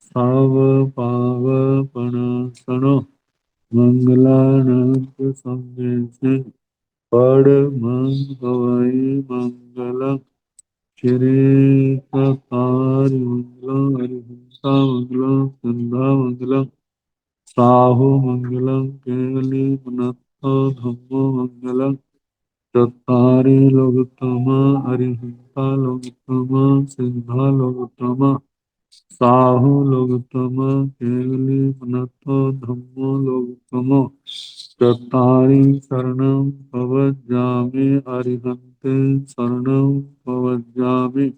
साव पाव पणासनो, मंगलानंद संदेश पढ़ मंग हवाई मंगलम, श्री कपार मंगलम हरिहंसा मंगलम संधा मंगलम, साहु मंगलम केवली पुनत्तो धम्मो मंगलम, चत्तारि लोकोत्तमा अरिहंता लोकोत्तमा सिद्धा लोकोत्तमा, साहु लोकोत्तमा केवली पुनत्तो धम्मो लोकोत्तमो, चत्तारि शरणं पवज्जामि अरिहन्ते शरणं पवज्जामि,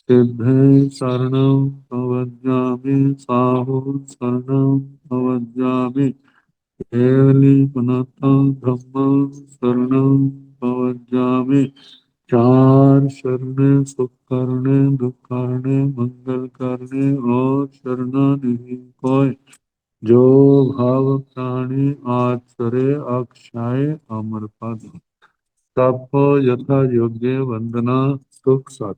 सिद्धे शरणं पवज्जामि, साहु शरणं पवज्जामि, केवलीपनाथं धम्मं शरणं पवज्जामि। चार शरण सुख करने दुख करने मंगल करने और शरणा नहीं कोय, जो भाव प्राणी आचरे अक्षय अमर पद, सबको यथा योग्य वंदना सुख सत।